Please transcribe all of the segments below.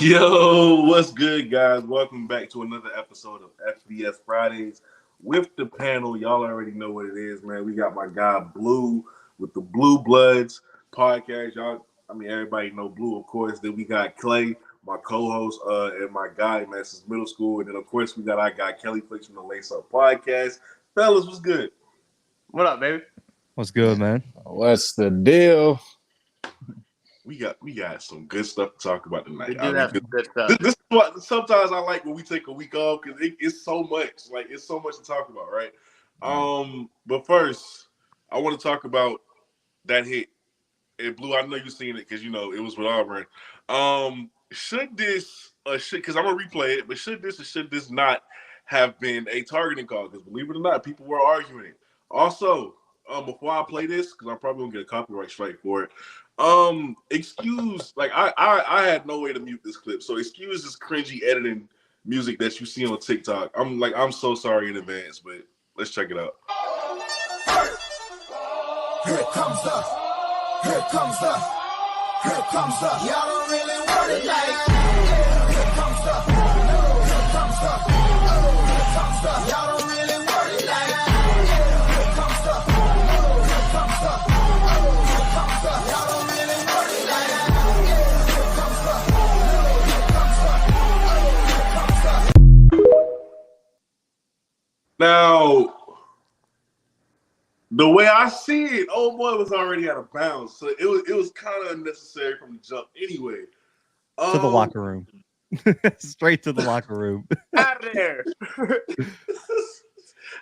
Yo, what's good, guys? Welcome back to another episode of FBS Fridays with the panel. Y'all already know what it is, man. We got my guy Blue with the Blue Bloods podcast. Everybody know Blue, of course. Then we got Clay, my co-host, and my guy, man, since middle school. And then, of course, we got our guy Kelly Flicks from the Lace Up Podcast. Fellas, what's good? What up, baby? What's good, man? What's the deal? We got some good stuff to talk about tonight. We do have some good stuff. This is what sometimes I like when we take a week off because it's so much. Like it's so much to talk about, right? But first, I want to talk about that hit. And Blue, I know you've seen it because you know it was with Auburn. Should this because I'm gonna replay it, but should this or should this not have been a targeting call? Because believe it or not, people were arguing it. Also, before I play this, because I'm probably gonna get a copyright strike for it. Excuse, like I had no way to mute this clip, so excuse this cringy editing music that you see on TikTok. I'm so sorry in advance, but let's check it out. Here it comes up. Here it comes up. Here it comes up. Y'all don't really want it like. Here it comes up. Here it comes up. Here it comes up. Y'all don't really want it like. Here it comes up. Here it comes up. Here it comes up. Y'all don't really want it like. Here it comes up. Here it comes up. Here it comes up. Now, the way I see it, old boy was already out of bounds, so it was kind of unnecessary from the jump. Anyway, To the locker room. Straight to the locker room. Out of there.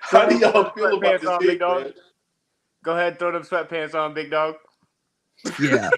How do y'all feel about Sweatpants on, this big dog? man? Go ahead, throw them sweatpants on, big dog. Yeah.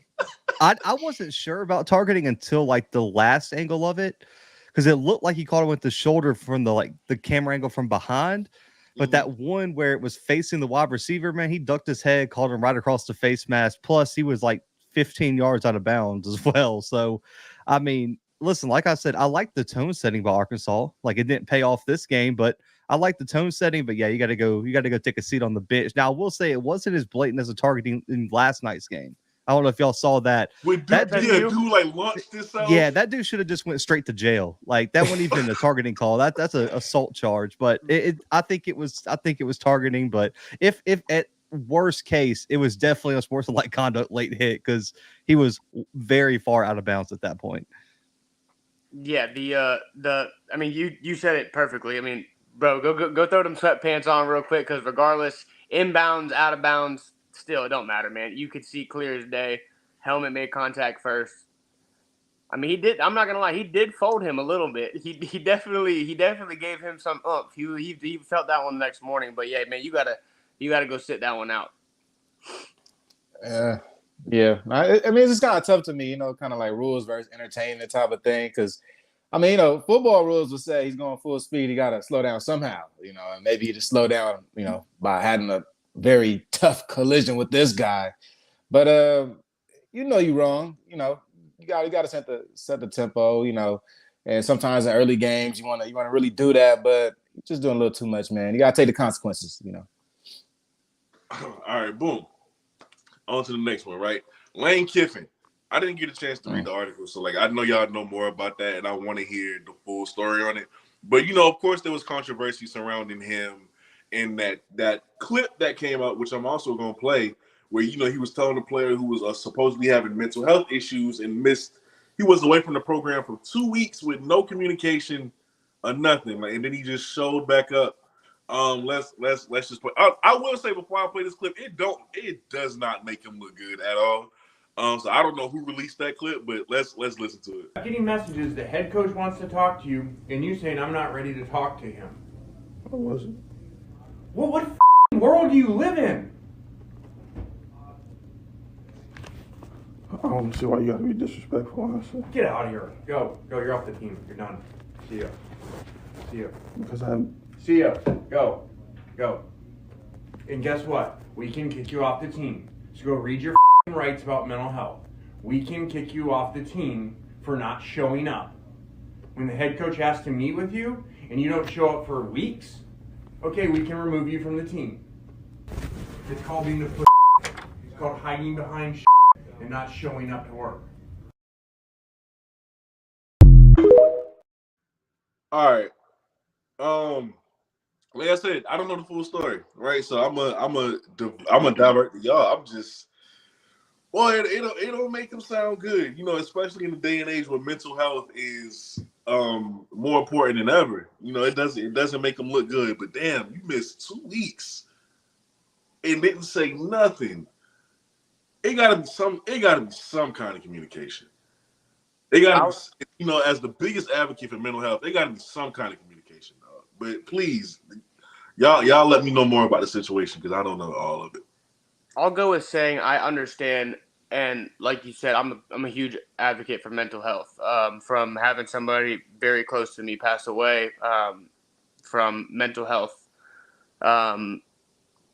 I wasn't sure about targeting until like the last angle of it, because it looked like he caught it with the shoulder from the camera angle from behind. But that one where it was facing the wide receiver, man, he ducked his head, called him right across the face mask. Plus, he was like 15 yards out of bounds as well. So, I mean, listen, like I said, I like the tone setting by Arkansas. Like it didn't pay off this game, but I like the tone setting. But yeah, you got to go take a seat on the bench. Now, I will say it wasn't as blatant as a targeting in last night's game. I don't know if y'all saw that. Dude like launched this out? Yeah, that dude should have just went straight to jail. Like that wasn't even a targeting call. That's an assault charge. But I think it was targeting. But if at worst case, it was definitely a sportsmanlike conduct late hit because he was very far out of bounds at that point. Yeah, I mean, you said it perfectly. I mean, bro, go throw them sweatpants on real quick because regardless, inbounds, out of bounds, still, it don't matter, man. You could see clear as day. Helmet made contact first. I mean, he did. I'm not gonna lie. He did fold him a little bit. He definitely gave him some oomph. He felt that one the next morning. But yeah, man, you gotta go sit that one out. Yeah. I mean, it's just kind of tough to me, you know, kind of like rules versus entertainment type of thing. Because, I mean, you know, football rules would say he's going full speed. He got to slow down somehow, you know, and maybe he just slow down, you know, by having a very tough collision with this guy. But you know you're wrong. You know, you got to set the tempo, you know. And sometimes in early games you want to really do that, but you're just doing a little too much, man. You got to take the consequences, you know. All right, boom. On to the next one, right? Lane Kiffin. I didn't get a chance to read the article, so like I know y'all know more about that, and I want to hear the full story on it. But you know, of course, there was controversy surrounding him. And that clip that came out, which I'm also going to play, where, you know, he was telling the player who was supposedly having mental health issues and he was away from the program for 2 weeks with no communication or nothing. Like, and then he just showed back up. Let's just play. I will say before I play this clip, it does not make him look good at all. So I don't know who released that clip, but let's listen to it. Getting messages, the head coach wants to talk to you, and you saying, I'm not ready to talk to him. I wasn't. What world do you live in? I don't see why you gotta be disrespectful, honestly. Get out of here. Go, you're off the team. You're done. See ya. Because See ya. Go. And guess what? We can kick you off the team. So go read your rights about mental health. We can kick you off the team for not showing up. When the head coach has to meet with you and you don't show up for weeks, okay, we can remove you from the team. It's called being the pussy. It's called hiding behind and not showing up to work. All right. Like I said, I don't know the full story, right? So I'm a divert to y'all. I'm just, boy, it don't make them sound good, especially in the day and age where mental health is more important than ever. It doesn't make them look good. But damn, you missed 2 weeks and didn't say nothing. It gotta be some kind of communication. They gotta I, be, as the biggest advocate for mental health, they gotta be some kind of communication, dog. But please, y'all let me know more about the situation because I don't know all of it. I'll go with saying I understand, and like you said, I'm a huge advocate for mental health. From having somebody very close to me pass away from mental health, um,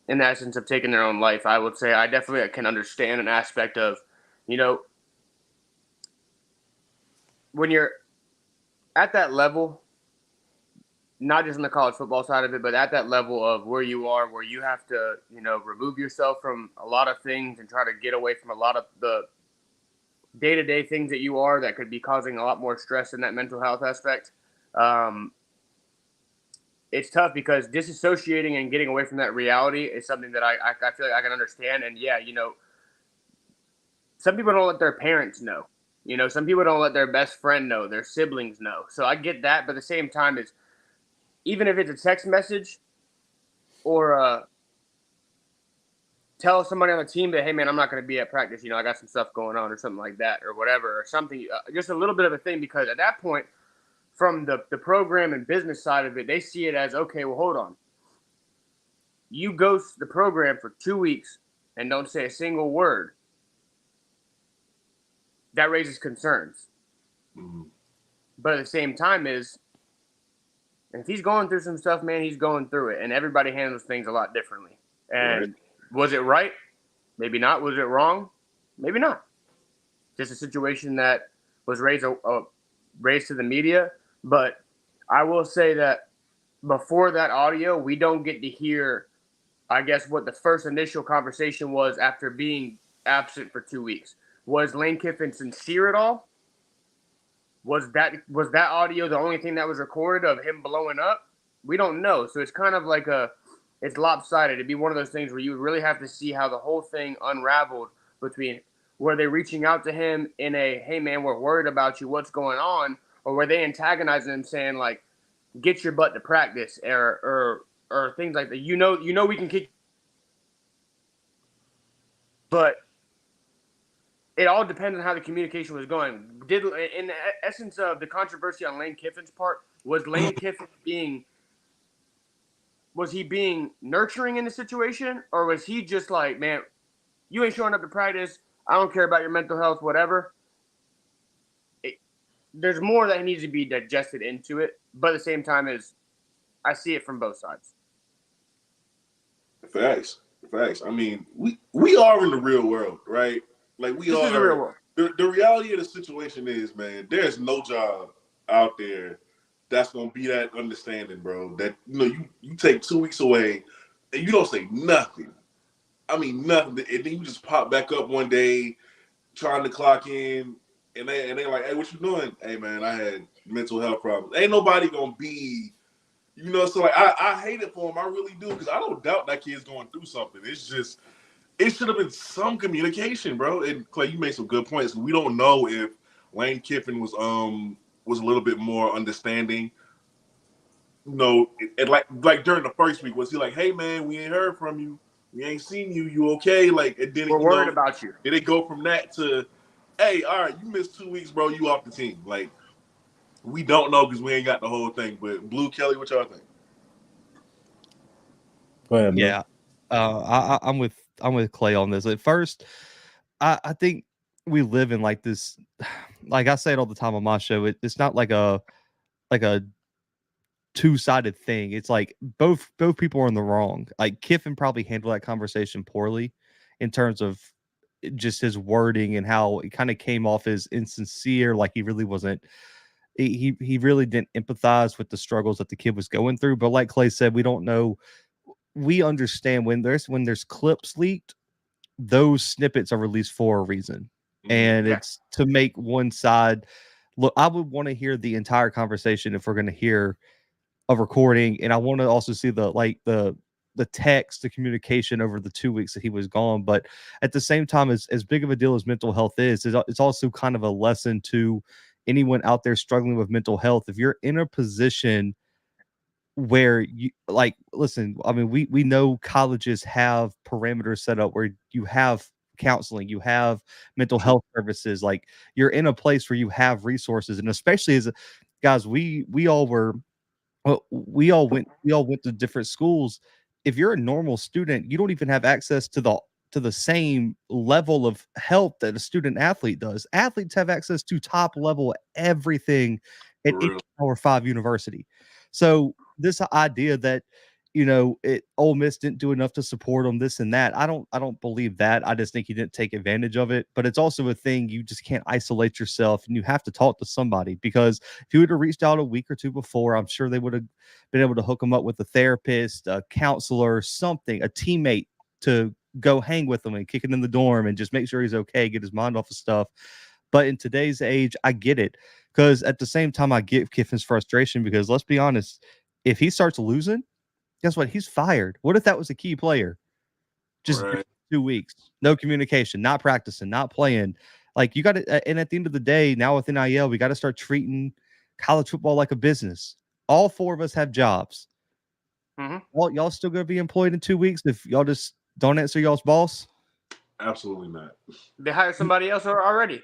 in the essence of taking their own life, I would say I definitely can understand an aspect of, you know, when you're at that level, not just in the college football side of it, but at that level of where you are, where you have to, remove yourself from a lot of things and try to get away from a lot of the day to day things that you are that could be causing a lot more stress in that mental health aspect. Um, it's tough because disassociating and getting away from that reality is something that I feel like I can understand. And yeah, some people don't let their parents know. Some people don't let their best friend know, their siblings know. So I get that, but at the same time, is even if it's a text message or tell somebody on the team that, hey man, I'm not going to be at practice. I got some stuff going on or something like that or whatever or something. Just a little bit of a thing, because at that point, from the program and business side of it, they see it as, okay, well, hold on. You ghost the program for 2 weeks and don't say a single word. That raises concerns. Mm-hmm. But at the same time is, if he's going through some stuff, man, he's going through it. And everybody handles things a lot differently. Right. And was it right? Maybe not. Was it wrong? Maybe not. Just a situation that was raised to the media. But I will say that before that audio, we don't get to hear, I guess, what the first initial conversation was after being absent for 2 weeks. Was Lane Kiffin sincere at all? Was that audio the only thing that was recorded of him blowing up? We don't know. So it's kind of like it's lopsided. It'd be one of those things where you would really have to see how the whole thing unraveled between, were they reaching out to him in a, hey man, we're worried about you, what's going on? Or were they antagonizing him saying like, get your butt to practice or things like that. We can kick, but it all depends on how the communication was going. In the essence of the controversy on Lane Kiffin's part, was Lane Kiffin being nurturing in the situation, or was he just like, man, you ain't showing up to practice, I don't care about your mental health, whatever. There's more that needs to be digested into it, but at the same time, I see it from both sides. Facts. I mean, we are in the real world, right? Like we This are. is the real world. The reality of the situation is, man, there's no job out there that's gonna be that understanding, bro. That you take 2 weeks away and you don't say nothing. I mean nothing, and then you just pop back up one day trying to clock in, and they like, hey, what you doing? Hey, man, I had mental health problems. Ain't nobody gonna be. So like I hate it for him. I really do, because I don't doubt that kid's going through something. It's just it should have been some communication, bro. And Clay, you made some good points. We don't know if Lane Kiffin was a little bit more understanding. And like during the first week, was he like, hey man, we ain't heard from you. We ain't seen you. You okay? Like, and then We're worried about you. Did it go from that to, hey, all right, you missed 2 weeks, bro. You off the team. Like, we don't know because we ain't got the whole thing. But Blue, Kelly, what y'all think? Go ahead, Blue. Yeah, I'm with Clay on this. At first, I think we live in like this, like I say it all the time on my show. It's not like a two-sided thing. It's like both people are in the wrong. Like Kiffin probably handled that conversation poorly in terms of just his wording and how it kind of came off as insincere, like he really wasn't. He really didn't empathize with the struggles that the kid was going through. But like Clay said, we don't know. We understand when there's clips leaked, those snippets are released for a reason, and it's to make one side look, I would want to hear the entire conversation if we're going to hear a recording, and I want to also see the text, the communication over the 2 weeks that he was gone. But at the same time, as big of a deal as mental health is, it's also kind of a lesson to anyone out there struggling with mental health. If you're in a position where you like, listen, I mean, we know colleges have parameters set up where you have counseling, you have mental health services, like you're in a place where you have resources, and especially as guys, we all were well, we all went to different schools. If you're a normal student, you don't even have access to the same level of help that a student athlete does. Athletes have access to top level everything at For any real. Power 5 university. So this idea that Ole Miss didn't do enough to support him, this and that. I don't believe that. I just think he didn't take advantage of it. But it's also a thing you just can't isolate yourself, and you have to talk to somebody, because if you would have reached out a week or two before, I'm sure they would have been able to hook him up with a therapist, a counselor, something, a teammate to go hang with him and kick it in the dorm and just make sure he's okay, get his mind off of stuff. But in today's age, I get it, because at the same time, I get Kiffin's frustration, because let's be honest, if he starts losing, guess what? He's fired. What if that was a key player? Just Right. 2 weeks, no communication, not practicing, not playing. Like you got to, and at the end of the day, now with NIL, we got to start treating college football like a business. All four of us have jobs. Mhm. Well, y'all still gonna be employed in 2 weeks if y'all just don't answer y'all's boss? Absolutely not. They hired somebody else already.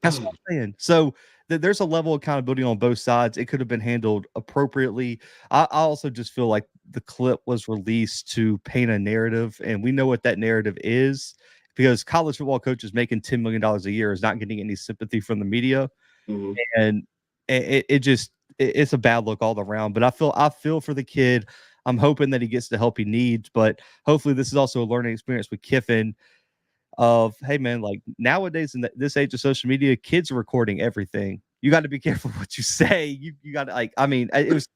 That's what I'm saying. So there's a level of accountability on both sides. It could have been handled appropriately. I also just feel like the clip was released to paint a narrative, and we know what that narrative is, because college football coaches making $10 million a year is not getting any sympathy from the media, Mhm. and it's a bad look all around. But I feel for the kid. I'm hoping that he gets the help he needs, but hopefully this is also a learning experience with Kiffin of, hey man, like nowadays in this age of social media, kids are recording everything. You got to be careful what you say. You got to, like, I mean, it was,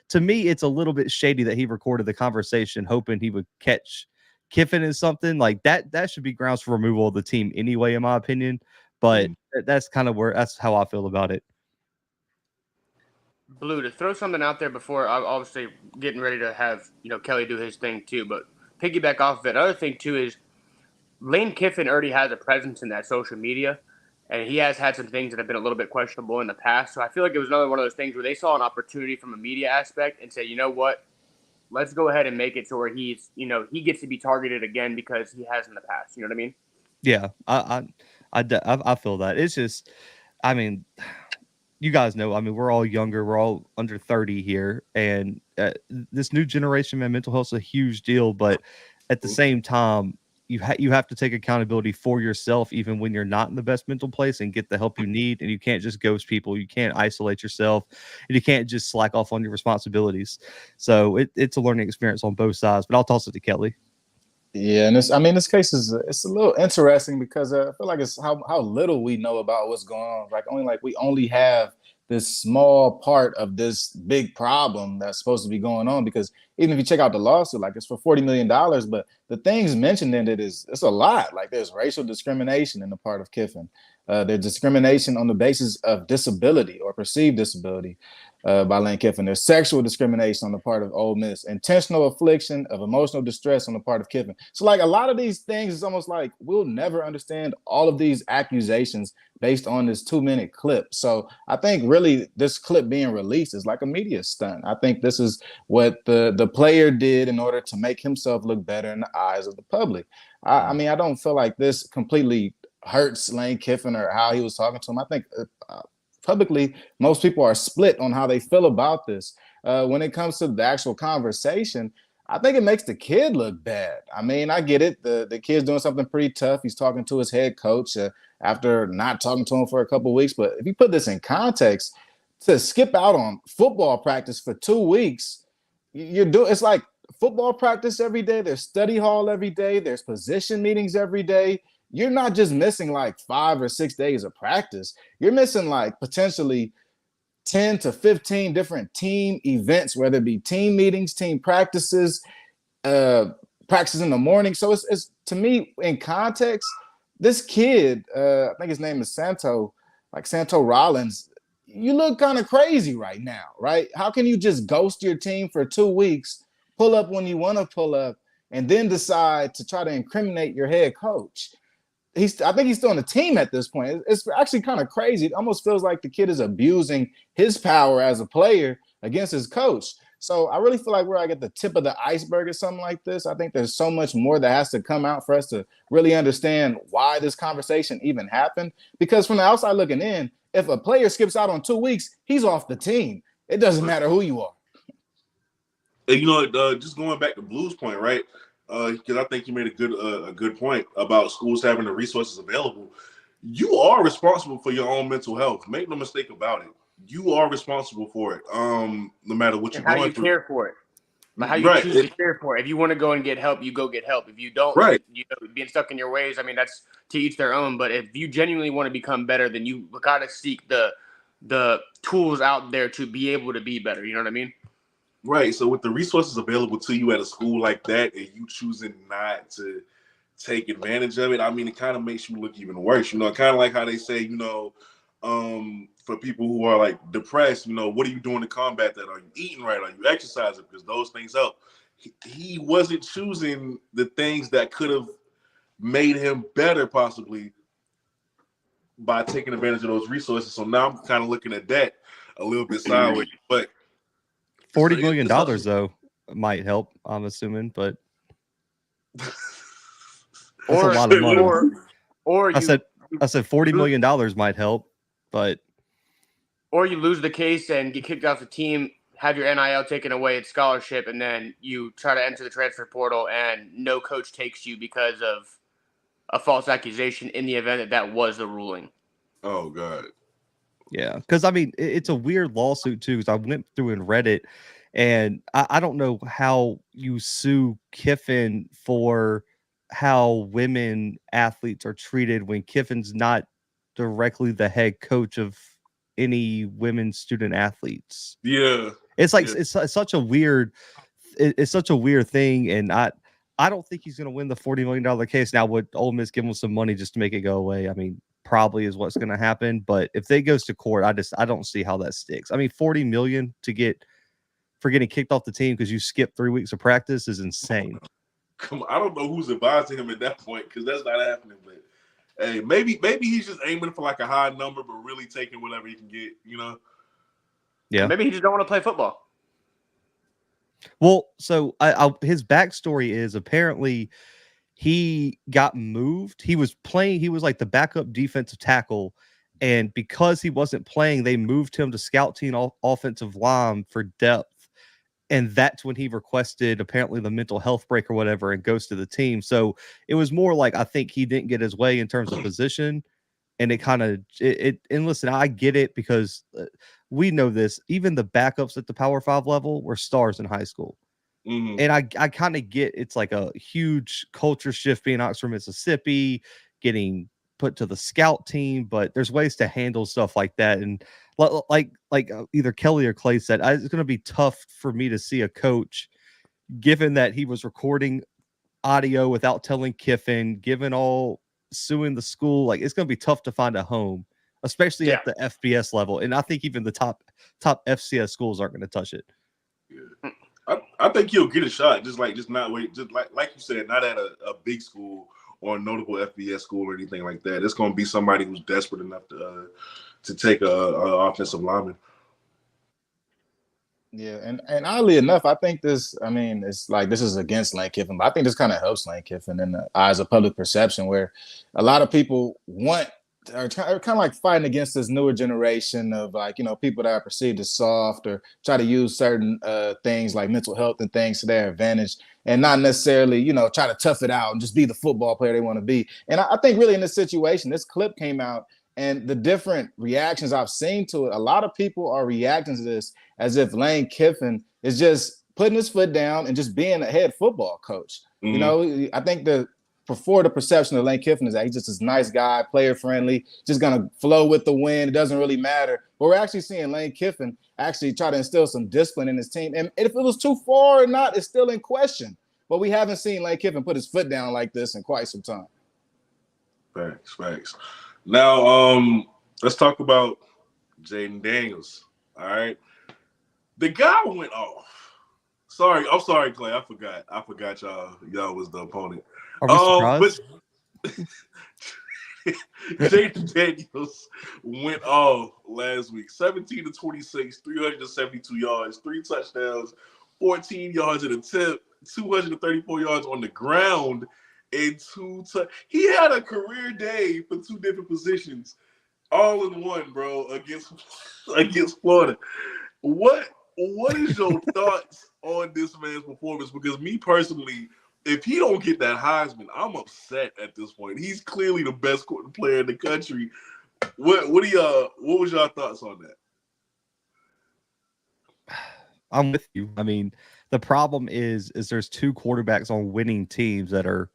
to me, it's a little bit shady that he recorded the conversation hoping he would catch Kiffin in something like that. That should be grounds for removal of the team anyway, in my opinion. But that's kind of that's how I feel about it. Blue, to throw something out there before, I'm obviously getting ready to have Kelly do his thing too, but piggyback off of it. Another thing too is Lane Kiffin already has a presence in that social media, and he has had some things that have been a little bit questionable in the past. So I feel like it was another one of those things where they saw an opportunity from a media aspect and said, you know what, let's go ahead and make it so where he's, he gets to be targeted again because he has in the past. You know what I mean? Yeah, I feel that. It's just, I mean, you guys know, I mean, we're all younger, we're all under 30 here, and this new generation, man, mental health is a huge deal. But at the same time, you have to take accountability for yourself, even when you're not in the best mental place, and get the help you need. And you can't just ghost people, you can't isolate yourself, and you can't just slack off on your responsibilities. So it's a learning experience on both sides. But I'll toss it to Kelly. Yeah, and this case is it's a little interesting because I feel like it's how little we know about what's going on. We only have this small part of this big problem that's supposed to be going on. Because even if you check out the lawsuit, like it's for $40 million, but the things mentioned in it's a lot. Like there's racial discrimination in the part of Kiffin. There's discrimination on the basis of disability or perceived disability by Lane Kiffin. There's sexual discrimination on the part of Ole Miss, intentional affliction of emotional distress on the part of Kiffin. So like a lot of these things, it's almost like we'll never understand all of these accusations based on this 2-minute clip. So I think really this clip being released is like a media stunt. I think this is what the player did in order to make himself look better in the eyes of the public. I mean, I don't feel like this completely hurts Lane Kiffin or how he was talking to him. I think publicly, most people are split on how they feel about this. When it comes to the actual conversation, I think it makes the kid look bad. I mean, I get it. The kid's doing something pretty tough. He's talking to his head coach after not talking to him for a couple of weeks. But if you put this in context, to skip out on football practice for 2 weeks, it's like football practice every day. There's study hall every day. There's position meetings every day. You're not just missing like 5 or 6 days of practice. You're missing like potentially 10 to 15 different team events, whether it be team meetings, team practices, practices in the morning. So it's to me, in context, this kid, I think his name is Santo Rollins. you look kind of crazy right now, right? How can you just ghost your team for 2 weeks, pull up when you want to pull up, and then decide to try to incriminate your head coach? I think he's still on the team at this point. It's actually kind of crazy. It almost feels like the kid is abusing his power as a player against his coach. So I really feel like we're like at the tip of the iceberg or something like this. I think there's so much more that has to come out for us to really understand why this conversation even happened. Because from the outside looking in, if a player skips out on 2 weeks, he's off the team. It doesn't matter who you are. And, just going back to Blue's point, right? Because I think you made a good point about schools having the resources available. You are responsible for your own mental health. Make no mistake about it. You are responsible for it. No matter what you're going through. How you care for it. Like how you choose to care for it. If you want to go and get help, you go get help. If you don't, being stuck in your ways, I mean, that's to each their own. But if you genuinely want to become better, then you got to seek the tools out there to be able to be better. You know what I mean? Right. So with the resources available to you at a school like that, and you choosing not to take advantage of it, I mean, it kind of makes you look even worse. Kind of like how they say, for people who are like depressed, what are you doing to combat that? Are you eating right? Are you exercising? Because those things help. He wasn't choosing the things that could have made him better possibly by taking advantage of those resources. So now I'm kind of looking at that a little bit sideways. But $40 million though might help, I'm assuming, but that's a lot of money. I said $40 million might help, but or you lose the case and get kicked off the team, have your NIL taken away, it's scholarship, and then you try to enter the transfer portal and no coach takes you because of a false accusation in the event that was the ruling. Oh, God. Yeah, because, I mean, it's a weird lawsuit, too, because I went through and read it, and I don't know how you sue Kiffin for how women athletes are treated when Kiffin's not directly the head coach of any women student athletes. Yeah, it's like it's such a weird thing, and I don't think he's going to win the $40 million case. Now, would Ole Miss give him some money just to make it go away? I mean, probably is what's going to happen. But if they goes to court, I don't see how that sticks. I mean, $40 million for getting kicked off the team because you skipped 3 weeks of practice is insane. Come on, I don't know who's advising him at that point because that's not happening. But hey, maybe he's just aiming for like a high number, but really taking whatever he can get. Yeah. Maybe he just don't want to play football. Well, so his backstory is apparently he got moved. He was like the backup defensive tackle, and because he wasn't playing, they moved him to scout team offensive line for depth. And that's when he requested apparently the mental health break or whatever and goes to the team. So it was more like I think he didn't get his way in terms of position. And it kind of and listen, I get it because we know this. Even the backups at the Power 5 level were stars in high school. Mm-hmm. And I kind of get it's like a huge culture shift being Oxford, Mississippi, getting put to the scout team, but there's ways to handle stuff like that. And like either Kelly or Clay said, it's going to be tough for me to see a coach, given that he was recording audio without telling Kiffin, given all suing the school. Like it's going to be tough to find a home, especially at the FBS level. And I think even the top FCS schools aren't going to touch it. Yeah. I think he'll get a shot, just not wait, just like you said, not at a big school or a notable FBS school or anything like that. It's going to be somebody who's desperate enough to take a offensive lineman. Yeah, and oddly enough, I think this. I mean, it's like this is against Lane Kiffin, but I think this kind of helps Lane Kiffin in the eyes of public perception, where a lot of people are kind of like fighting against this newer generation of people that are perceived as soft or try to use certain things like mental health and things to their advantage and not necessarily, try to tough it out and just be the football player they want to be. And I think really in this situation, this clip came out and the different reactions I've seen to it, a lot of people are reacting to this as if Lane Kiffin is just putting his foot down and just being a head football coach. Mm-hmm. I think before the perception of Lane Kiffin is that he's just this nice guy, player friendly, just gonna flow with the wind. It doesn't really matter. But we're actually seeing Lane Kiffin actually try to instill some discipline in his team. And if it was too far or not, it's still in question. But we haven't seen Lane Kiffin put his foot down like this in quite some time. Facts. Now, let's talk about Jaden Daniels. All right. The guy went off. Sorry, I'm sorry, Clay. I forgot y'all was the opponent. Are we surprised? But Jaden Daniels went off last week. 17 to 26, 372 yards, 3 touchdowns, 14 yards in attempt, 234 yards on the ground, and he had a career day for 2 different positions, all in one, bro, against Florida. What is your thoughts on this man's performance? Because me personally, if he don't get that Heisman, I'm upset at this point. He's clearly the best player in the country. What was your thoughts on that? I'm with you. I mean, the problem is there's 2 quarterbacks on winning teams that are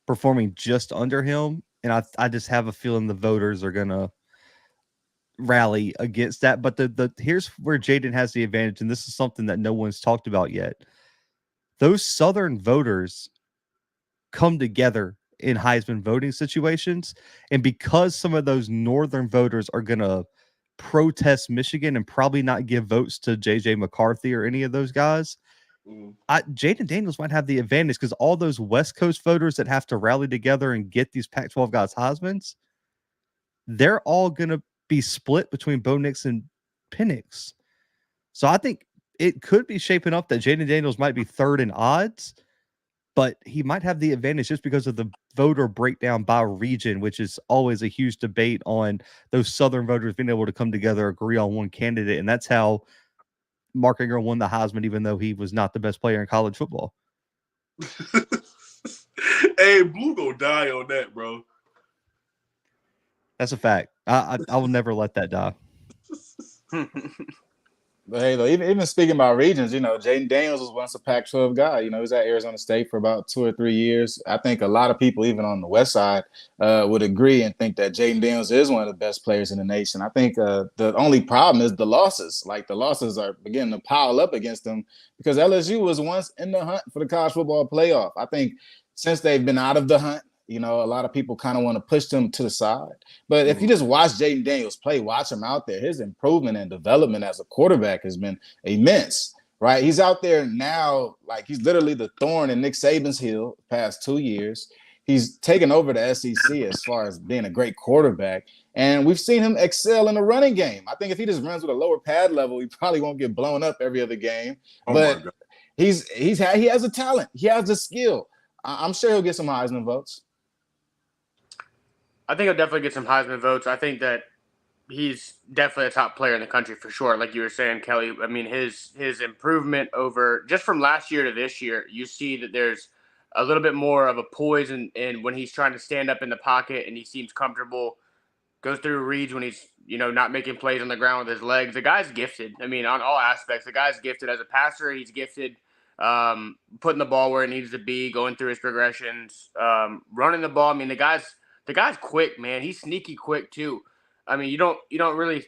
performing just under him, and I just have a feeling the voters are gonna rally against that. But the here's where Jaden has the advantage, and this is something that no one's talked about yet. Those Southern voters come together in Heisman voting situations, and because some of those Northern voters are gonna protest Michigan and probably not give votes to JJ McCarthy or any of those guys, Jaden Daniels might have the advantage because all those West Coast voters that have to rally together and get these Pac-12 guys Heismans, they're all going to be split between Bo Nix and Penix. So I think it could be shaping up that Jaden Daniels might be third in odds, but he might have the advantage just because of the voter breakdown by region, which is always a huge debate on those Southern voters being able to come together, agree on one candidate. And that's how Mark Ingram won the Heisman, even though he was not the best player in college football. Hey, Blue go die on that, bro. That's a fact. I will never let that die. But hey, though, even speaking about regions, Jaden Daniels was once a Pac-12 guy. He was at Arizona State for about 2 or 3 years. I think a lot of people, even on the West Side, would agree and think that Jaden Daniels is one of the best players in the nation. I think the only problem is the losses. Like, the losses are beginning to pile up against them because LSU was once in the hunt for the college football playoff. I think since they've been out of the hunt, a lot of people kind of want to push them to the side. But if you just watch Jaden Daniels play, watch him out there, his improvement and development as a quarterback has been immense, right? He's out there now, like he's literally the thorn in Nick Saban's heel the past 2 years. He's taken over the SEC as far as being a great quarterback. And we've seen him excel in the running game. I think if he just runs with a lower pad level, he probably won't get blown up every other game. But he has a talent. He has a skill. I'm sure he'll get some Heisman votes. I think he'll definitely get some Heisman votes. I think that he's definitely a top player in the country for sure. Like you were saying, Kelly, I mean, his improvement over just from last year to this year, you see that there's a little bit more of a poise and when he's trying to stand up in the pocket and he seems comfortable, goes through reads when he's, not making plays on the ground with his legs. The guy's gifted. I mean, on all aspects, the guy's gifted as a passer. He's gifted putting the ball where it needs to be, going through his progressions, running the ball. I mean, the guy's quick, man. He's sneaky quick too. I mean, you don't really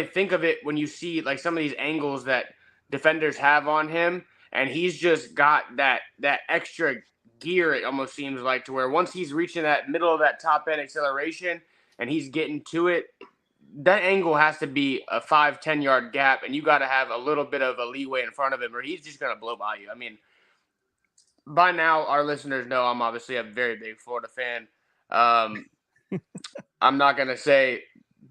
think of it when you see like some of these angles that defenders have on him, and he's just got that extra gear. It almost seems like to where once he's reaching that middle of that top end acceleration and he's getting to it, that angle has to be a 5-10 yard gap, and you got to have a little bit of a leeway in front of him, or he's just gonna blow by you. I mean, by now, our listeners know I'm obviously a very big Florida fan. I'm not going to say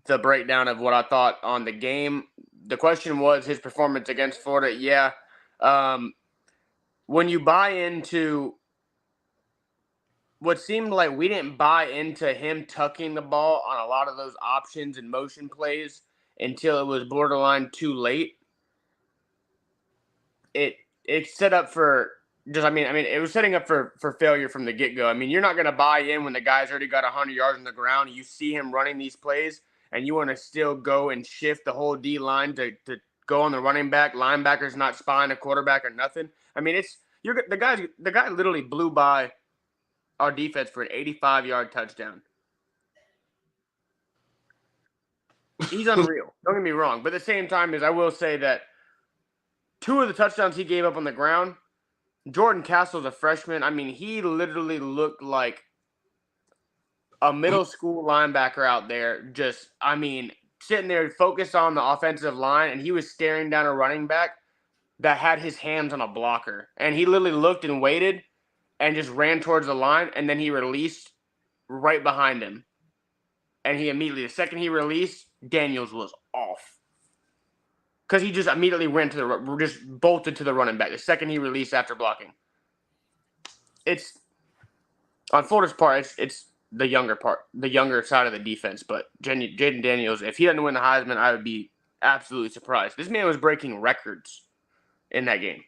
the breakdown of what I thought on the game. The question was his performance against Florida. Yeah. When you buy into what seemed like we didn't buy into him tucking the ball on a lot of those options and motion plays until it was borderline too late, it set up for – it was setting up for failure from the get-go. I mean, you're not going to buy in when the guy's already got 100 yards on the ground. You see him running these plays, and you want to still go and shift the whole D-line to go on the running back. Linebacker's not spying a quarterback or nothing. I mean, the guy literally blew by our defense for an 85-yard touchdown. He's unreal. Don't get me wrong. But at the same time, I will say that 2 of the touchdowns he gave up on the ground, Jordan Castle's a freshman. I mean, he literally looked like a middle school linebacker out there just, I mean, sitting there focused on the offensive line, and he was staring down a running back that had his hands on a blocker. And he literally looked and waited and just ran towards the line, and then he released right behind him. And he immediately, the second he released, Daniels was off. Because he just immediately just bolted to the running back the second he released after blocking. It's, on Florida's part, it's the younger side of the defense. But Jaden Daniels, if he doesn't win the Heisman, I would be absolutely surprised. This man was breaking records in that game.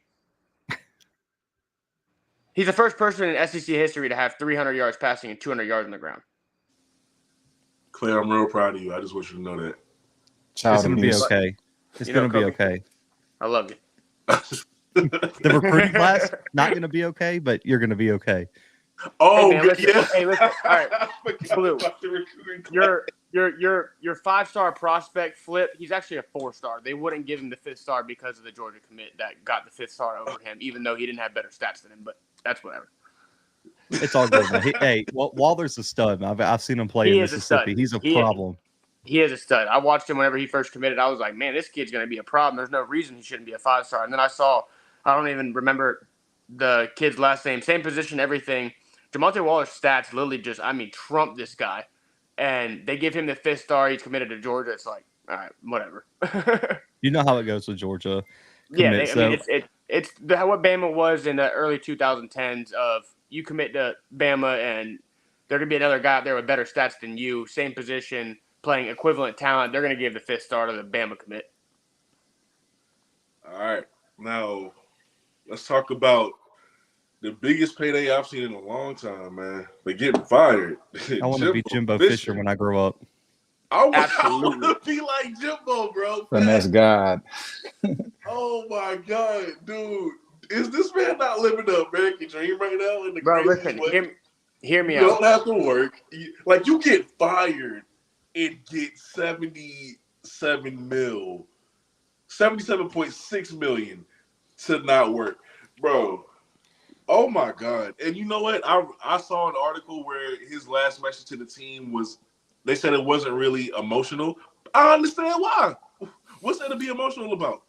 He's the first person in SEC history to have 300 yards passing and 200 yards on the ground. Clay, I'm real proud of you. I just want you to know that. It's going to be okay. It's going to be okay. I love you. The recruiting class, not going to be okay, but you're going to be okay. Oh, hey, man, listen, yeah. Hey, listen. All right. Blue, your 5-star prospect, Flip, he's actually a 4-star. They wouldn't give him the 5th star because of the Georgia commit that got the 5th star over him, even though he didn't have better stats than him, but that's whatever. It's all good, man. Hey, Waller's a stud. I've seen him play in Mississippi. He's a problem. He is a stud. I watched him whenever he first committed. I was like, man, this kid's going to be a problem. There's no reason he shouldn't be a 5-star. And then I don't even remember the kid's last name, same position, everything. Jamonte Waller's stats literally just, trumped this guy. And they give him the 5th star. He's committed to Georgia. It's like, all right, whatever. You know how it goes with Georgia. It's what Bama was in the early 2010s of you commit to Bama and there could be another guy out there with better stats than you, same position, playing equivalent talent. They're going to give the 5th star to the Bama commit. All right. Now, let's talk about the biggest payday I've seen in a long time, man. They're getting fired. I want to be Jimbo Fisher when I grow up. I want to be like Jimbo, bro. Finesse God. Oh, my God, dude. Is this man not living the American dream right now? In the bro, listen, hear me out. You don't have to work. You get fired and get 77.6 million to not work. Bro, oh, my God. And you know what? I saw an article where his last message to the team was, they said it wasn't really emotional. I understand why. What's there to be emotional about?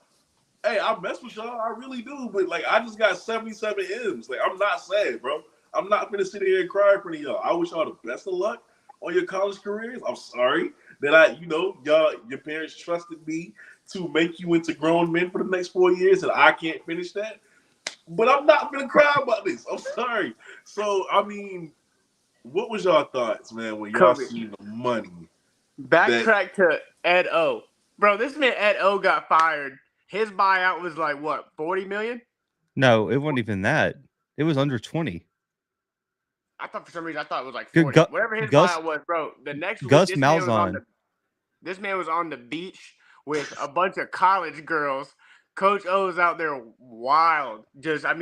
Hey, I mess with y'all. I really do. But, I just got 77 M's. I'm not sad, bro. I'm not going to sit here and cry for y'all. I wish y'all the best of luck on your college careers. I'm sorry that your parents trusted me to make you into grown men for the next 4 years, and I can't finish that. But I'm not going to cry about this. I'm sorry. So, what was y'all thoughts, man, when y'all seen the money? Backtrack to Ed O. Bro, this man Ed O got fired. His buyout was like, what, 40 million? No, it wasn't even that. It was under 20. I thought for some reason, it was like 40. Whatever his buyout was, bro. The next week, Gus Malzahn. This man was on the beach with a bunch of college girls. Coach O's out there wild. Just, at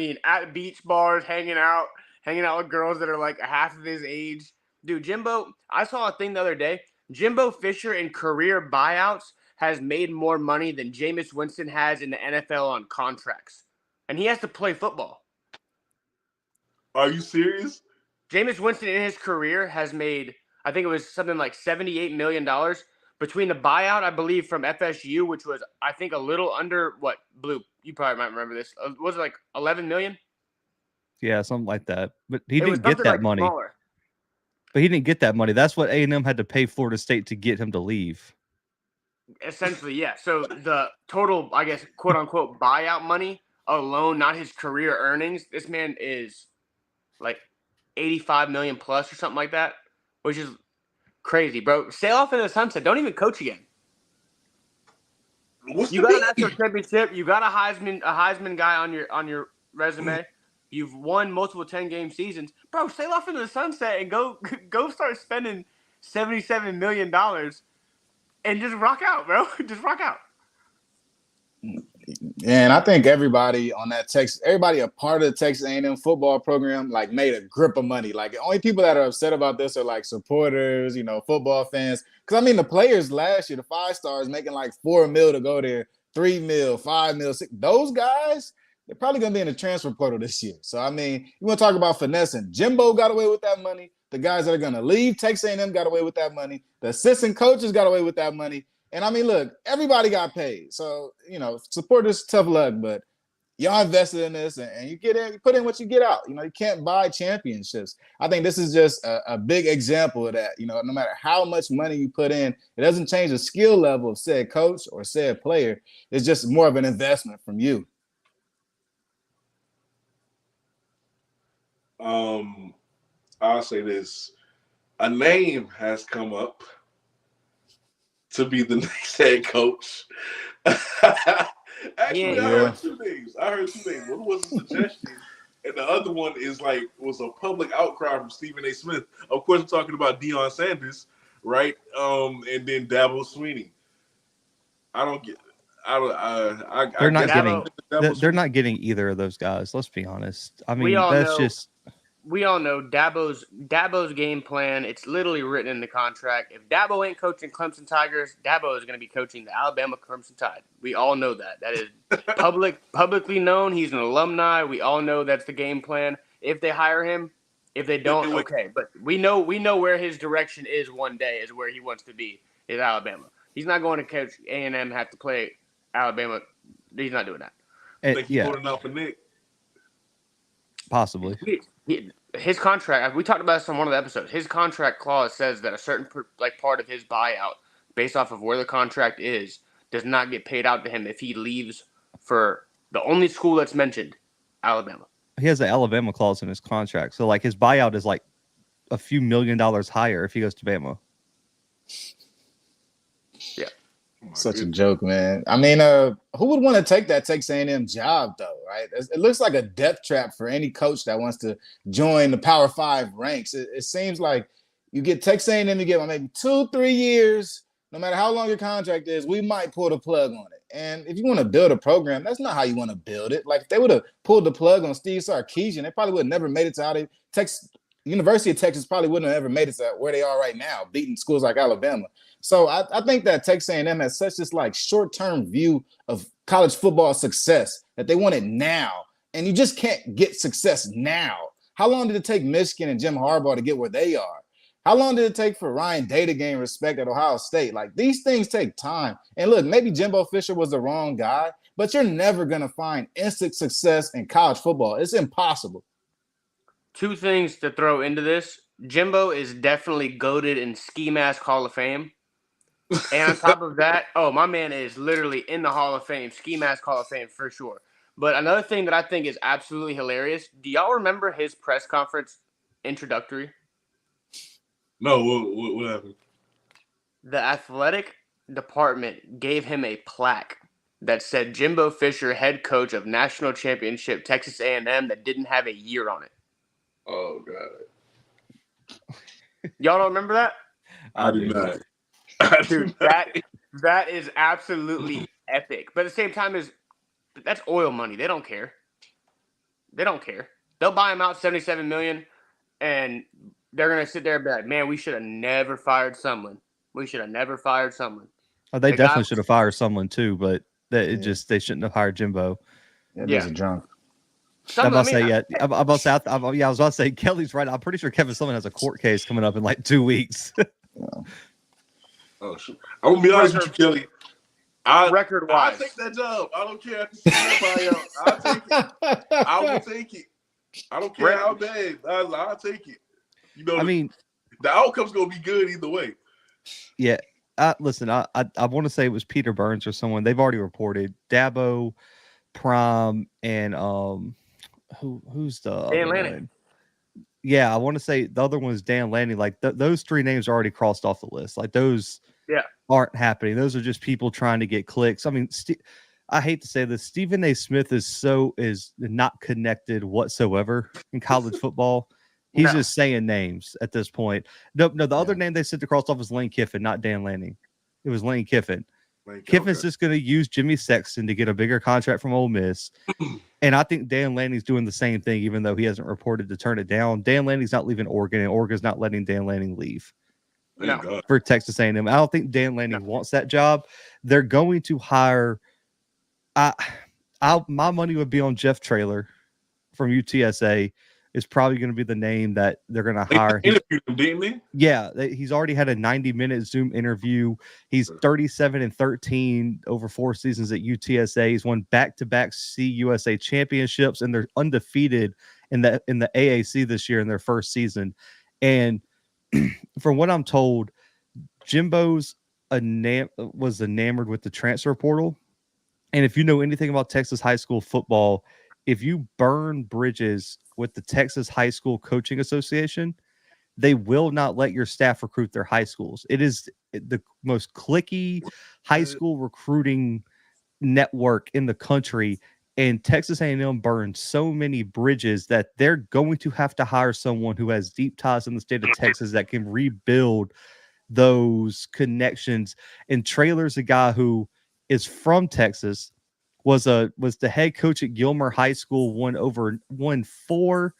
beach bars, hanging out with girls that are like half of his age. Dude, Jimbo, I saw a thing the other day. Jimbo Fisher in career buyouts has made more money than Jameis Winston has in the NFL on contracts. And he has to play football. Are you serious? Jameis Winston in his career has made, I think it was something like $78 million between the buyout, I believe, from FSU, which was, I think, a little under what, Blue, you probably might remember this. Was it like 11 million? Yeah, something like that. But he didn't get that money. Smaller. But he didn't get that money. That's what A&M had to pay Florida State to get him to leave. Essentially, yeah. So the total, I guess, quote unquote, buyout money alone, not his career earnings, this man is like 85 million plus or something like that, which is crazy, bro. Sail off in the sunset. Don't even coach again. You got a national championship. You got a Heisman guy on your resume. You've won multiple 10-game seasons, bro. Sail off into the sunset and go start spending $77 million and just rock out, bro. Just rock out. And I think everybody on that everybody a part of the Texas A&M football program, made a grip of money. The only people that are upset about this are supporters, football fans. Because the players last year, the 5-stars making $4 million to go there, $3 million, $5 million, $6 million. Those guys, they're probably gonna be in the transfer portal this year. So you want to talk about finessing? Jimbo got away with that money. The guys that are going to leave Texas A&M got away with that money. The assistant coaches got away with that money. And I mean, look, everybody got paid. So, supporters, tough luck, but y'all invested in this and you put in what you get out. You can't buy championships. I think this is just a big example of that. No matter how much money you put in, it doesn't change the skill level of said coach or said player. It's just more of an investment from you. I'll say this. A name has come up to be the next head coach. Actually, I heard two names. One was a suggestion, and the other one was a public outcry from Stephen A. Smith. Of course, I'm talking about Deion Sanders, right? And then Dabo Sweeney. They're not getting either of those guys. Let's be honest. I mean, we all know Dabo's game plan. It's literally written in the contract. If Dabo ain't coaching Clemson Tigers, Dabo is going to be coaching the Alabama Crimson Tide. We all know that. That is publicly known. He's an alumni. We all know that's the game plan. If they hire him, if they don't, okay. But we know where his direction is one day is where he wants to be is Alabama. He's not going to coach A&M, have to play Alabama. He's not doing that. Think he's holding out for Nick? Possibly. His contract, we talked about this on one of the episodes. His contract clause says that a certain part of his buyout, based off of where the contract is, does not get paid out to him if he leaves for the only school that's mentioned, Alabama. He has an Alabama clause in his contract, so his buyout is a few $1 million higher if he goes to Bama. Yeah. Such a joke, man. I mean, who would want to take that Texas A&M job, though, right? It looks like a death trap for any coach that wants to join the Power 5 ranks. It seems like you get Texas A&M, you get maybe 2-3 years. No matter how long your contract is, we might pull the plug on it. And if you want to build a program, that's not how you want to build it. If they would have pulled the plug on Steve Sarkisian, they probably would have never made it to out of Texas. University of Texas probably wouldn't have ever made it to where they are right now, beating schools like Alabama. So I think that Texas A&M has such this short-term view of college football success that they want it now. And you just can't get success now. How long did it take Michigan and Jim Harbaugh to get where they are? How long did it take for Ryan Day to gain respect at Ohio State? These things take time. And look, maybe Jimbo Fisher was the wrong guy, but you're never going to find instant success in college football. It's impossible. Two things to throw into this. Jimbo is definitely goated in Ski Mask Hall of Fame. And on top of that, my man is literally in the Hall of Fame, Ski Mask Hall of Fame for sure. But another thing that I think is absolutely hilarious, do y'all remember his press conference introductory? No, what happened? The athletic department gave him a plaque that said Jimbo Fisher, head coach of national championship Texas A&M, that didn't have a year on it. Oh, God. Y'all don't remember that? I do not. Dude, that is absolutely epic. But at the same time, that's oil money. They don't care. They'll buy him out $77 million, and they're gonna sit there and be like, "Man, we should have never fired someone. We should have never fired someone." Oh, they definitely should have fired someone too, but they shouldn't have hired Jimbo. Yeah, he's a drunk. I was about to say Kelly's right. I'm pretty sure Kevin Sullivan has a court case coming up in 2 weeks. Oh, shoot. I'm gonna be honest with you, Kelly. Record-wise, I'll take that job. I don't care if it's buyout. I'll take it. I will take it. I don't care how bad. I'll take it. I mean, the outcome's gonna be good either way. Yeah. Listen, I want to say it was Peter Burns or someone. They've already reported Dabo, Prime, and who's the Dan Lanning. Yeah, I want to say the other one is Dan Lanning. Those three names are already crossed off the list. Those aren't happening. Those are just people trying to get clicks. I mean, I hate to say this, Stephen A. Smith is not connected whatsoever in college football. He's just saying names at this point. No, the other name they sent across off was Lane Kiffin, not Dan Lanning. It was Lane Kiffin. Kiffin's just going to use Jimmy Sexton to get a bigger contract from Ole Miss. And I think Dan Lanning's doing the same thing, even though he hasn't reported to turn it down. Dan Lanning's not leaving Oregon, and Oregon's not letting Dan Lanning leave for Texas A&M. I don't think Dan Lanning wants that job. They're going to hire my money would be on Jeff Traylor from UTSA. is probably going to be the name that they're going to They hire. interviewed him, didn't they? Yeah, he's already had a 90-minute Zoom interview. He's 37-13 over 4 seasons at UTSA. He's won back-to-back CUSA championships, and they're undefeated in the AAC this year in their first season. And from what I'm told, Jimbo's was enamored with the transfer portal. And if you know anything about Texas high school football, if you burn bridges with the Texas High School Coaching Association, they will not let your staff recruit their high schools. It is the most cliquey high school recruiting network in the country. And Texas A&M burned so many bridges that they're going to have to hire someone who has deep ties in the state of Texas that can rebuild those connections. And Traylor's a guy who is from Texas, was the head coach at Gilmer High School, won 4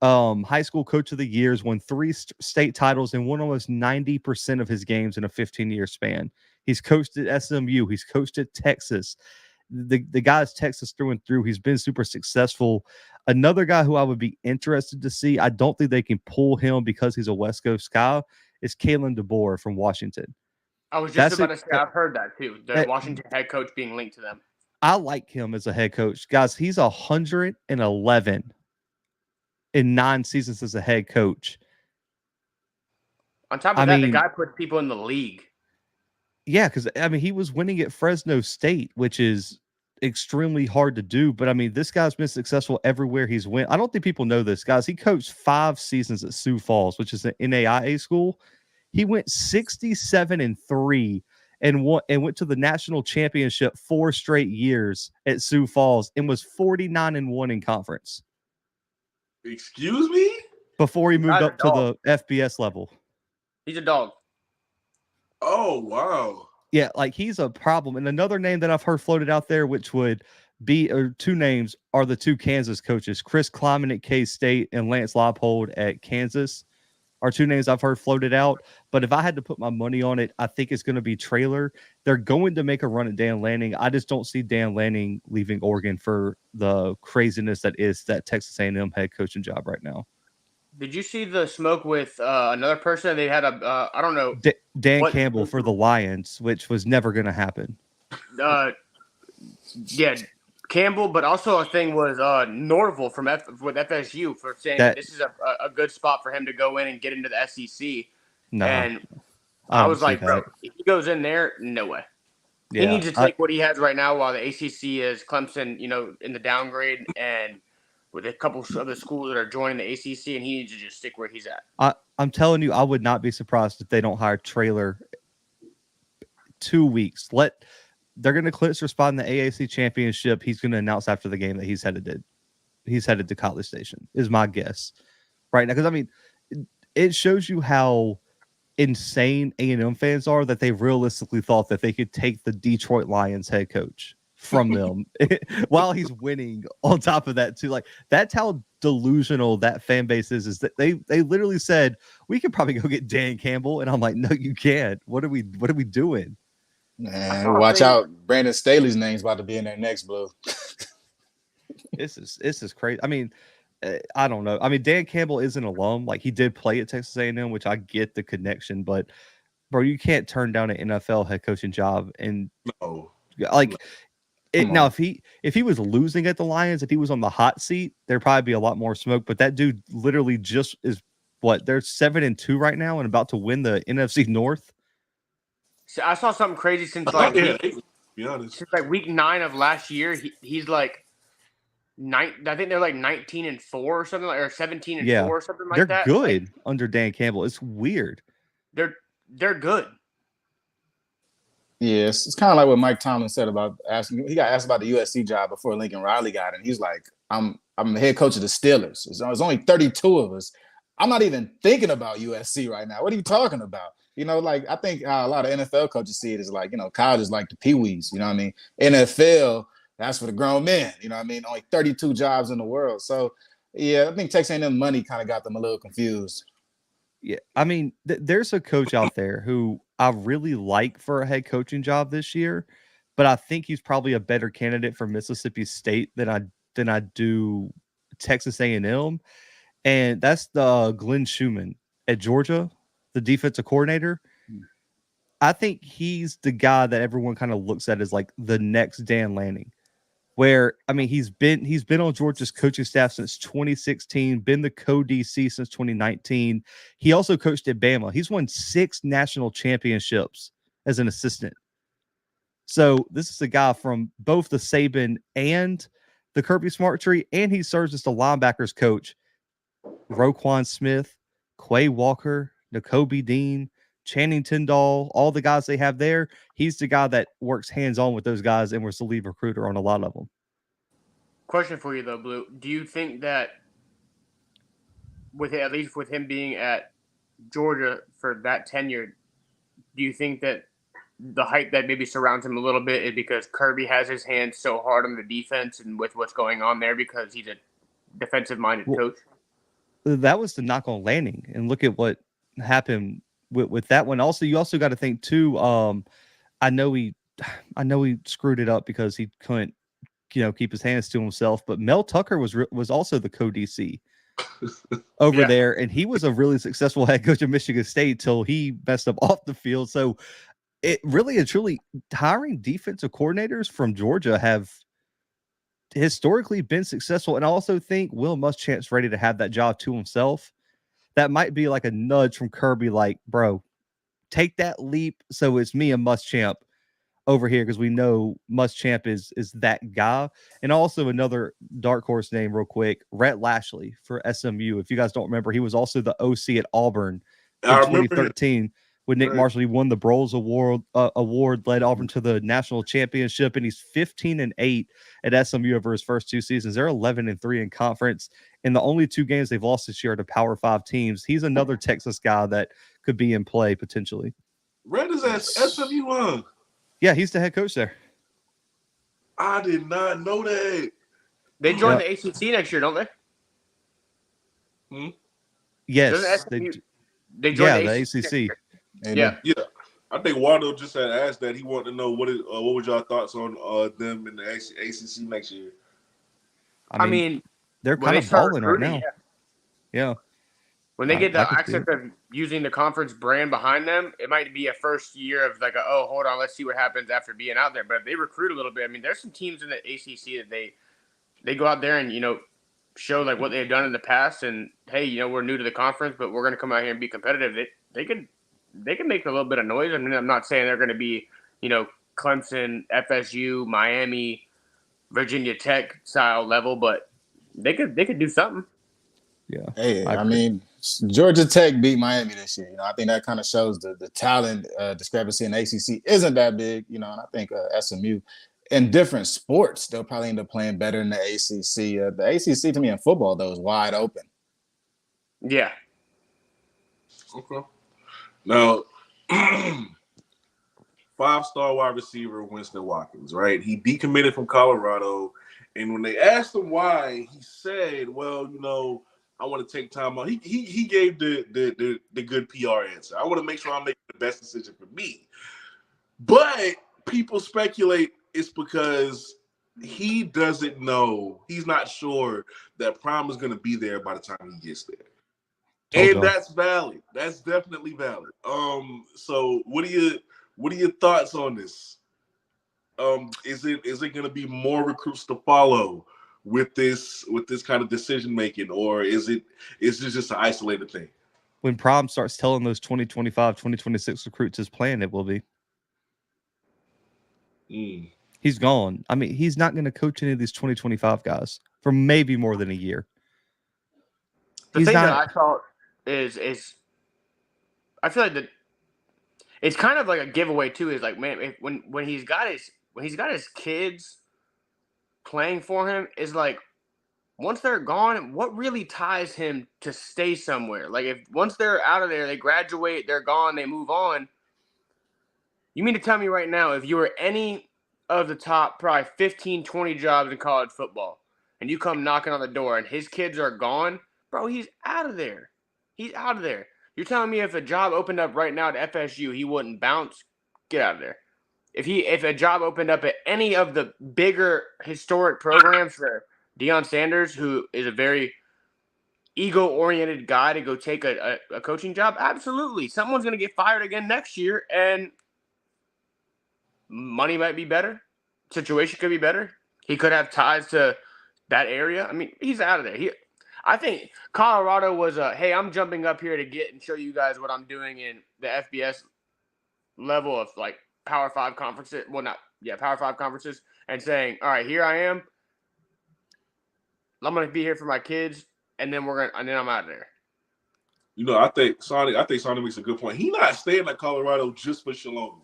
high school coach of the years, won 3 state titles, and won almost 90% of his games in a 15-year span. He's coached at SMU. He's coached at Texas. The guy's Texas through and through. He's been super successful. Another guy who I would be interested to see, I don't think they can pull him because he's a West Coast guy, is Kalen DeBoer from Washington. I was just about to say, I've heard that too. The Washington head coach being linked to them. I like him as a head coach. Guys, he's 111 in 9 seasons as a head coach. On top of that, the guy puts people in the league. Yeah, because he was winning at Fresno State, which is extremely hard to do. But this guy's been successful everywhere he's went. I don't think people know this, guys. He coached 5 seasons at Sioux Falls, which is an NAIA school. He went 67-3 and went to the national championship 4 straight years at Sioux Falls and was 49-1 in conference. Excuse me? Before he moved up to the FBS level. He's a dog. Oh, wow. Yeah, he's a problem. And another name that I've heard floated out there, which would be, or 2 names, are the 2 Kansas coaches. Chris Kleiman at K-State and Lance Leipold at Kansas are 2 names I've heard floated out. But if I had to put my money on it, I think it's going to be Traylor. They're going to make a run at Dan Lanning. I just don't see Dan Lanning leaving Oregon for the craziness that is that Texas A&M head coaching job right now. Did you see the smoke with another person? They had I don't know. Dan Campbell for the Lions, which was never going to happen. Yeah, Campbell, but also a thing was Norville with FSU for saying that this is a good spot for him to go in and get into the SEC. No, and I was like, bro, if he goes in there, no way. Yeah, he needs to take what he has right now while the ACC is Clemson, in the downgrade, and with a couple of the schools that are joining the ACC, and he needs to just stick where he's at. I'm telling you, I would not be surprised if they don't hire Traylor 2 weeks. They're going to clinch their spot in the AAC championship. He's going to announce after the game that he's headed to College Station, is my guess right now. Because it shows you how insane A&M fans are that they realistically thought that they could take the Detroit Lions head coach from them while he's winning on top of that too. That's how delusional that fan base is that they literally said, we could probably go get Dan Campbell. And I'm like, no, you can't. What are we doing? Man, watch out. Brandon Staley's name's about to be in there next, Blue. This is crazy. I don't know. Dan Campbell is an alum. He did play at Texas A&M, which I get the connection, but bro, you can't turn down an NFL head coaching job. And now if he was losing at the Lions, if he was on the hot seat, there'd probably be a lot more smoke. But that dude literally just is they're 7-2 right now and about to win the NFC North. So I saw something crazy since week 9 of last year. He's like 9. I think they're 19-4 or something, or 17-4 or something like that. They're good under Dan Campbell. It's weird. They're good. Yes, it's kind of like what Mike Tomlin said about he got asked about the USC job before Lincoln Riley got it. And he's like, I'm the head coach of the Steelers. There's only 32 of us. I'm not even thinking about USC right now. What are you talking about? I think how a lot of NFL coaches see it is college is like the peewees. You know what I mean? NFL, that's for the grown men. You know what I mean? Only 32 jobs in the world. So, yeah, I think Texas A&M money kind of got them a little confused. Yeah, there's a coach out there who I really like for a head coaching job this year, but I think he's probably a better candidate for Mississippi State than I do Texas A&M. and that's the Glenn Schumann at Georgia, the defensive coordinator. I think he's the guy that everyone kind of looks at as like the next Dan Lanning. Where I mean, he's been on Georgia's coaching staff since 2016, been the co-DC since 2019. He also coached at Bama. He's won 6 national championships as an assistant. So this is a guy from both the Saban and the Kirby Smart tree, and he serves as the linebackers coach. Roquan Smith, Quay Walker, N'Kobe Dean, Channing Tindall, all the guys they have there. He's the guy that works hands-on with those guys and was the lead recruiter on a lot of them. Question for you though, Blue. Do you think that at least with him being at Georgia for that tenure, do you think that the hype that maybe surrounds him a little bit is because Kirby has his hands so hard on the defense and with what's going on there because he's a defensive-minded coach? That was the knock on Lanning, and look at what happened with that one. Also, you also got to think too. I know he screwed it up because he couldn't, keep his hands to himself. But Mel Tucker was also the co-DC over there, and he was a really successful head coach of Michigan State till he messed up off the field. So it really and truly hiring defensive coordinators from Georgia have historically been successful. And I also think Will Muschamp's ready to have that job to himself. That might be like a nudge from Kirby, like, bro, take that leap. So it's me and Muschamp over here because we know Muschamp is that guy. And also another dark horse name real quick, Rhett Lashley for SMU. If you guys don't remember, he was also the OC at Auburn in 2013 with Nick Marshall. He won the Broyles Award, led Auburn to the national championship, and he's 15-8 at SMU over his first 2 seasons. They're 11-3 in conference. In the only 2 games they've lost this year to Power 5 teams. He's another Texas guy that could be in play potentially. Red is at SMU, huh? Yeah, he's the head coach there. I did not know that. They join the ACC next year, don't they? Yes. They join the ACC. Yeah. I think Waldo just had asked that. He wanted to know what was y'all thoughts on them in the ACC next year. I mean they're kind of balling right now. Yeah. When they get the access of using the conference brand behind them, it might be a first year of like, hold on, let's see what happens after being out there. But if they recruit a little bit, I mean, there's some teams in the ACC that they go out there and, show like what they've done in the past. And, hey, we're new to the conference, but we're going to come out here and be competitive. They can make a little bit of noise. I mean, I'm not saying they're going to be, Clemson, FSU, Miami, Virginia Tech style level, but they could do something. Yeah. Hey, I mean, Georgia Tech beat Miami this year. I think that kind of shows the talent discrepancy in the ACC isn't that big. And I think SMU in different sports, they'll probably end up playing better in the ACC. The ACC to me in football, though, is wide open. Yeah. Okay. Now, 5-star wide receiver Winston Watkins, right? He decommitted from Colorado, and when they asked him why, he said, "Well, I want to take time out." He gave the good PR answer. I want to make sure I'm making the best decision for me. But people speculate it's because he doesn't know. He's not sure that Prime is going to be there by the time he gets there. And that's valid. That's definitely valid. So what are your thoughts on this? Is it going to be more recruits to follow with this kind of decision making, or is it just an isolated thing? When Prime starts telling those 2025, 2026 recruits his plan, it will be. He's gone. I mean, he's not going to coach any of these 2025 guys for maybe more than a year. The thing that I thought is I feel like that it's kind of like a giveaway too. Is like, man, when he's got his kids playing for him, is like, once they're gone, what really ties him to stay somewhere? Like, if once they're out of there, they graduate, they're gone, they move on. You mean to tell me right now, if you were any of the top probably 15, 20 jobs in college football, and you come knocking on the door and his kids are gone, bro, he's out of there. He's out of there. You're telling me if a job opened up right now at FSU, he wouldn't bounce? Get out of there. If a job opened up at any of the bigger historic programs for Deion Sanders, who is a very ego-oriented guy to go take a coaching job? Absolutely. Someone's going to get fired again next year, and money might be better. Situation could be better. He could have ties to that area. I mean, he's out of there. I think Colorado was hey, I'm jumping up here to get and show you guys what I'm doing in the FBS level of like Power 5 conferences. Well, Power 5 conferences, and saying, all right, here I am. I'm going to be here for my kids, and then I'm out of there. You know, I think Sonny makes a good point. He's not staying at Colorado just for Shalom.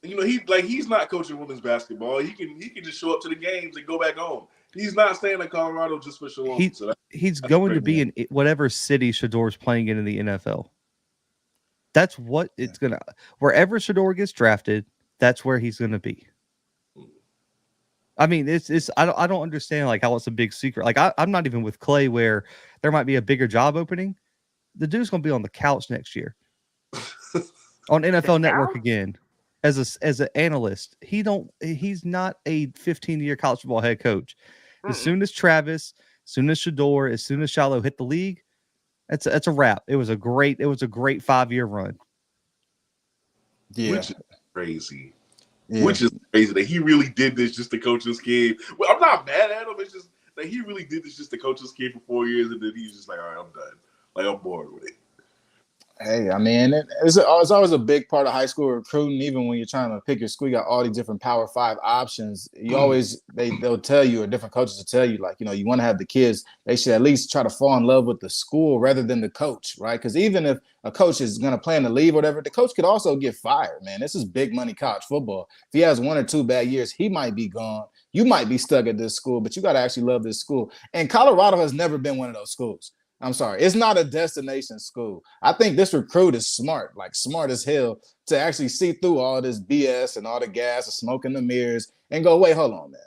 You know, he's not coaching women's basketball. He can just show up to the games and go back home. He's not staying in Colorado just for Shalom. He's going to be in whatever city Shador's playing in the NFL. That's what it's gonna. Wherever Shador gets drafted, that's where he's gonna be. I mean, I don't understand like how it's a big secret. Like I'm not even with Clay where there might be a bigger job opening. The dude's gonna be on the couch next year on NFL Network again as an analyst. He's not a 15-year college football head coach. As soon as Travis, as soon as Shador, as soon as Shiloh hit the league, that's a wrap. It was a great 5-year run. Yeah, which is crazy. Yeah. Which is crazy that he really did this just to coach his kid. Well, I'm not mad at him. It's just that he really did this just to coach his kid for 4 years, and then he's just like, all right, I'm done. Like, I'm bored with it. Hey, I mean, it's always a big part of high school recruiting. Even when you're trying to pick your school, you got all these different Power 5 options. You always they'll tell you, or different coaches will tell you, like, you know, you want to have the kids. They should at least try to fall in love with the school rather than the coach, right? Because even if a coach is going to plan to leave or whatever, the coach could also get fired. Man, this is big money college football. If he has 1 or 2 bad years, he might be gone. You might be stuck at this school, but you got to actually love this school. And Colorado has never been one of those schools. I'm sorry. It's not a destination school. I think this recruit is smart, like smart as hell, to actually see through all this BS and all the gas and smoke in the mirrors and go, wait, hold on, man.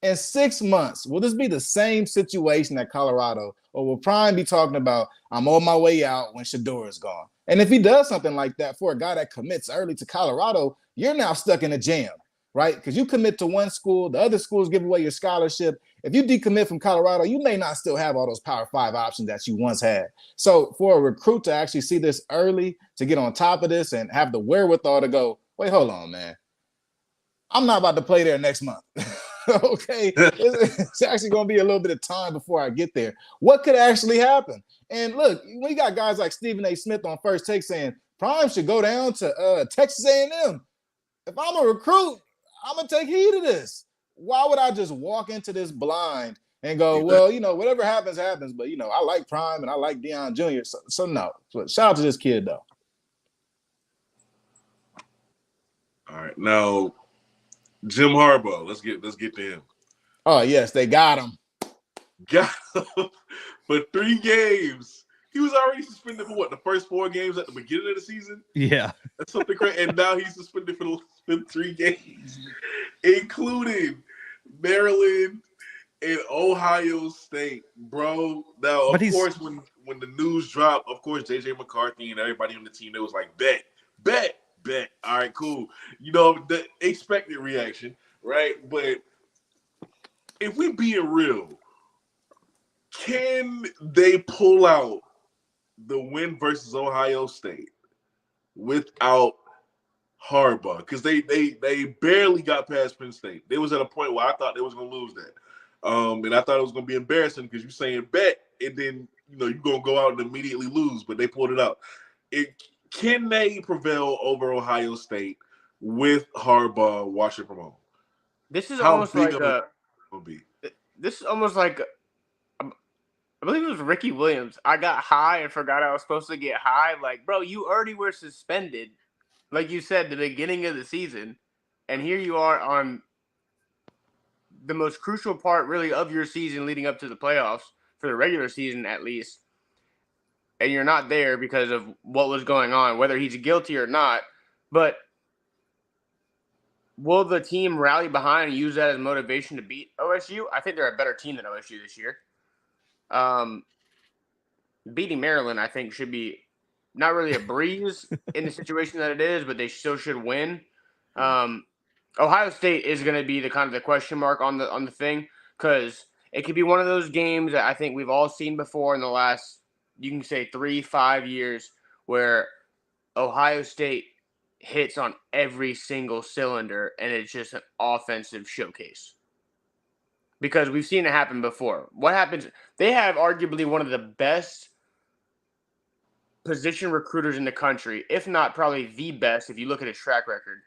In 6 months, will this be the same situation at Colorado, or will Prime be talking about, I'm on my way out when Shador is gone? And if he does something like that for a guy that commits early to Colorado, you're now stuck in a jam, right? Because you commit to one school, the other schools give away your scholarship. If you decommit from Colorado, you may not still have all those Power 5 options that you once had. So for a recruit to actually see this early, to get on top of this and have the wherewithal to go, wait, hold on, man. I'm not about to play there next month. Okay, it's actually going to be a little bit of time before I get there. What could actually happen? And look, we got guys like Stephen A. Smith on First Take saying Prime should go down to Texas A&M. If I'm a recruit, I'm going to take heed of this. Why would I just walk into this blind and go, well, you know, whatever happens, happens. But, you know, I like Prime and I like Deion Jr. So no. So shout out to this kid, though. All right. Now, Jim Harbaugh. Let's get to him. Oh, yes. They got him. Got him for 3 games. He was already suspended for the first 4 games at the beginning of the season? Yeah. That's something crazy. And now he's suspended for the 3 games, including Maryland and Ohio State, bro. Now, of course, when the news dropped, of course, J.J. McCarthy and everybody on the team, they was like, bet. All right, cool. You know, the expected reaction, right? But if we being real, can they pull out the win versus Ohio State without Harbaugh? Because they barely got past Penn State. They was at a point where I thought they was going to lose that. And I thought it was going to be embarrassing because you're saying bet, and then, you know, you're going to go out and immediately lose, but they pulled it out. Can they prevail over Ohio State with Harbaugh watching from home? This is almost like I believe it was Ricky Williams. I got high and forgot I was supposed to get high. Like, bro, you already were suspended, like you said, the beginning of the season, and here you are on the most crucial part, really, of your season leading up to the playoffs, for the regular season at least, and you're not there because of what was going on, whether he's guilty or not. But will the team rally behind and use that as motivation to beat OSU? I think they're a better team than OSU this year. Beating Maryland, I think, should be not really a breeze in the situation that it is, but they still should win. Ohio State is going to be the kind of the question mark on the thing, because It could be one of those games that I think we've all seen before in the last, you can say 3-5 years, where Ohio State hits on every single cylinder and it's just an offensive showcase. Because we've seen it happen before. What happens? They have arguably one of the best position recruiters in the country, if not probably the best if you look at his track record.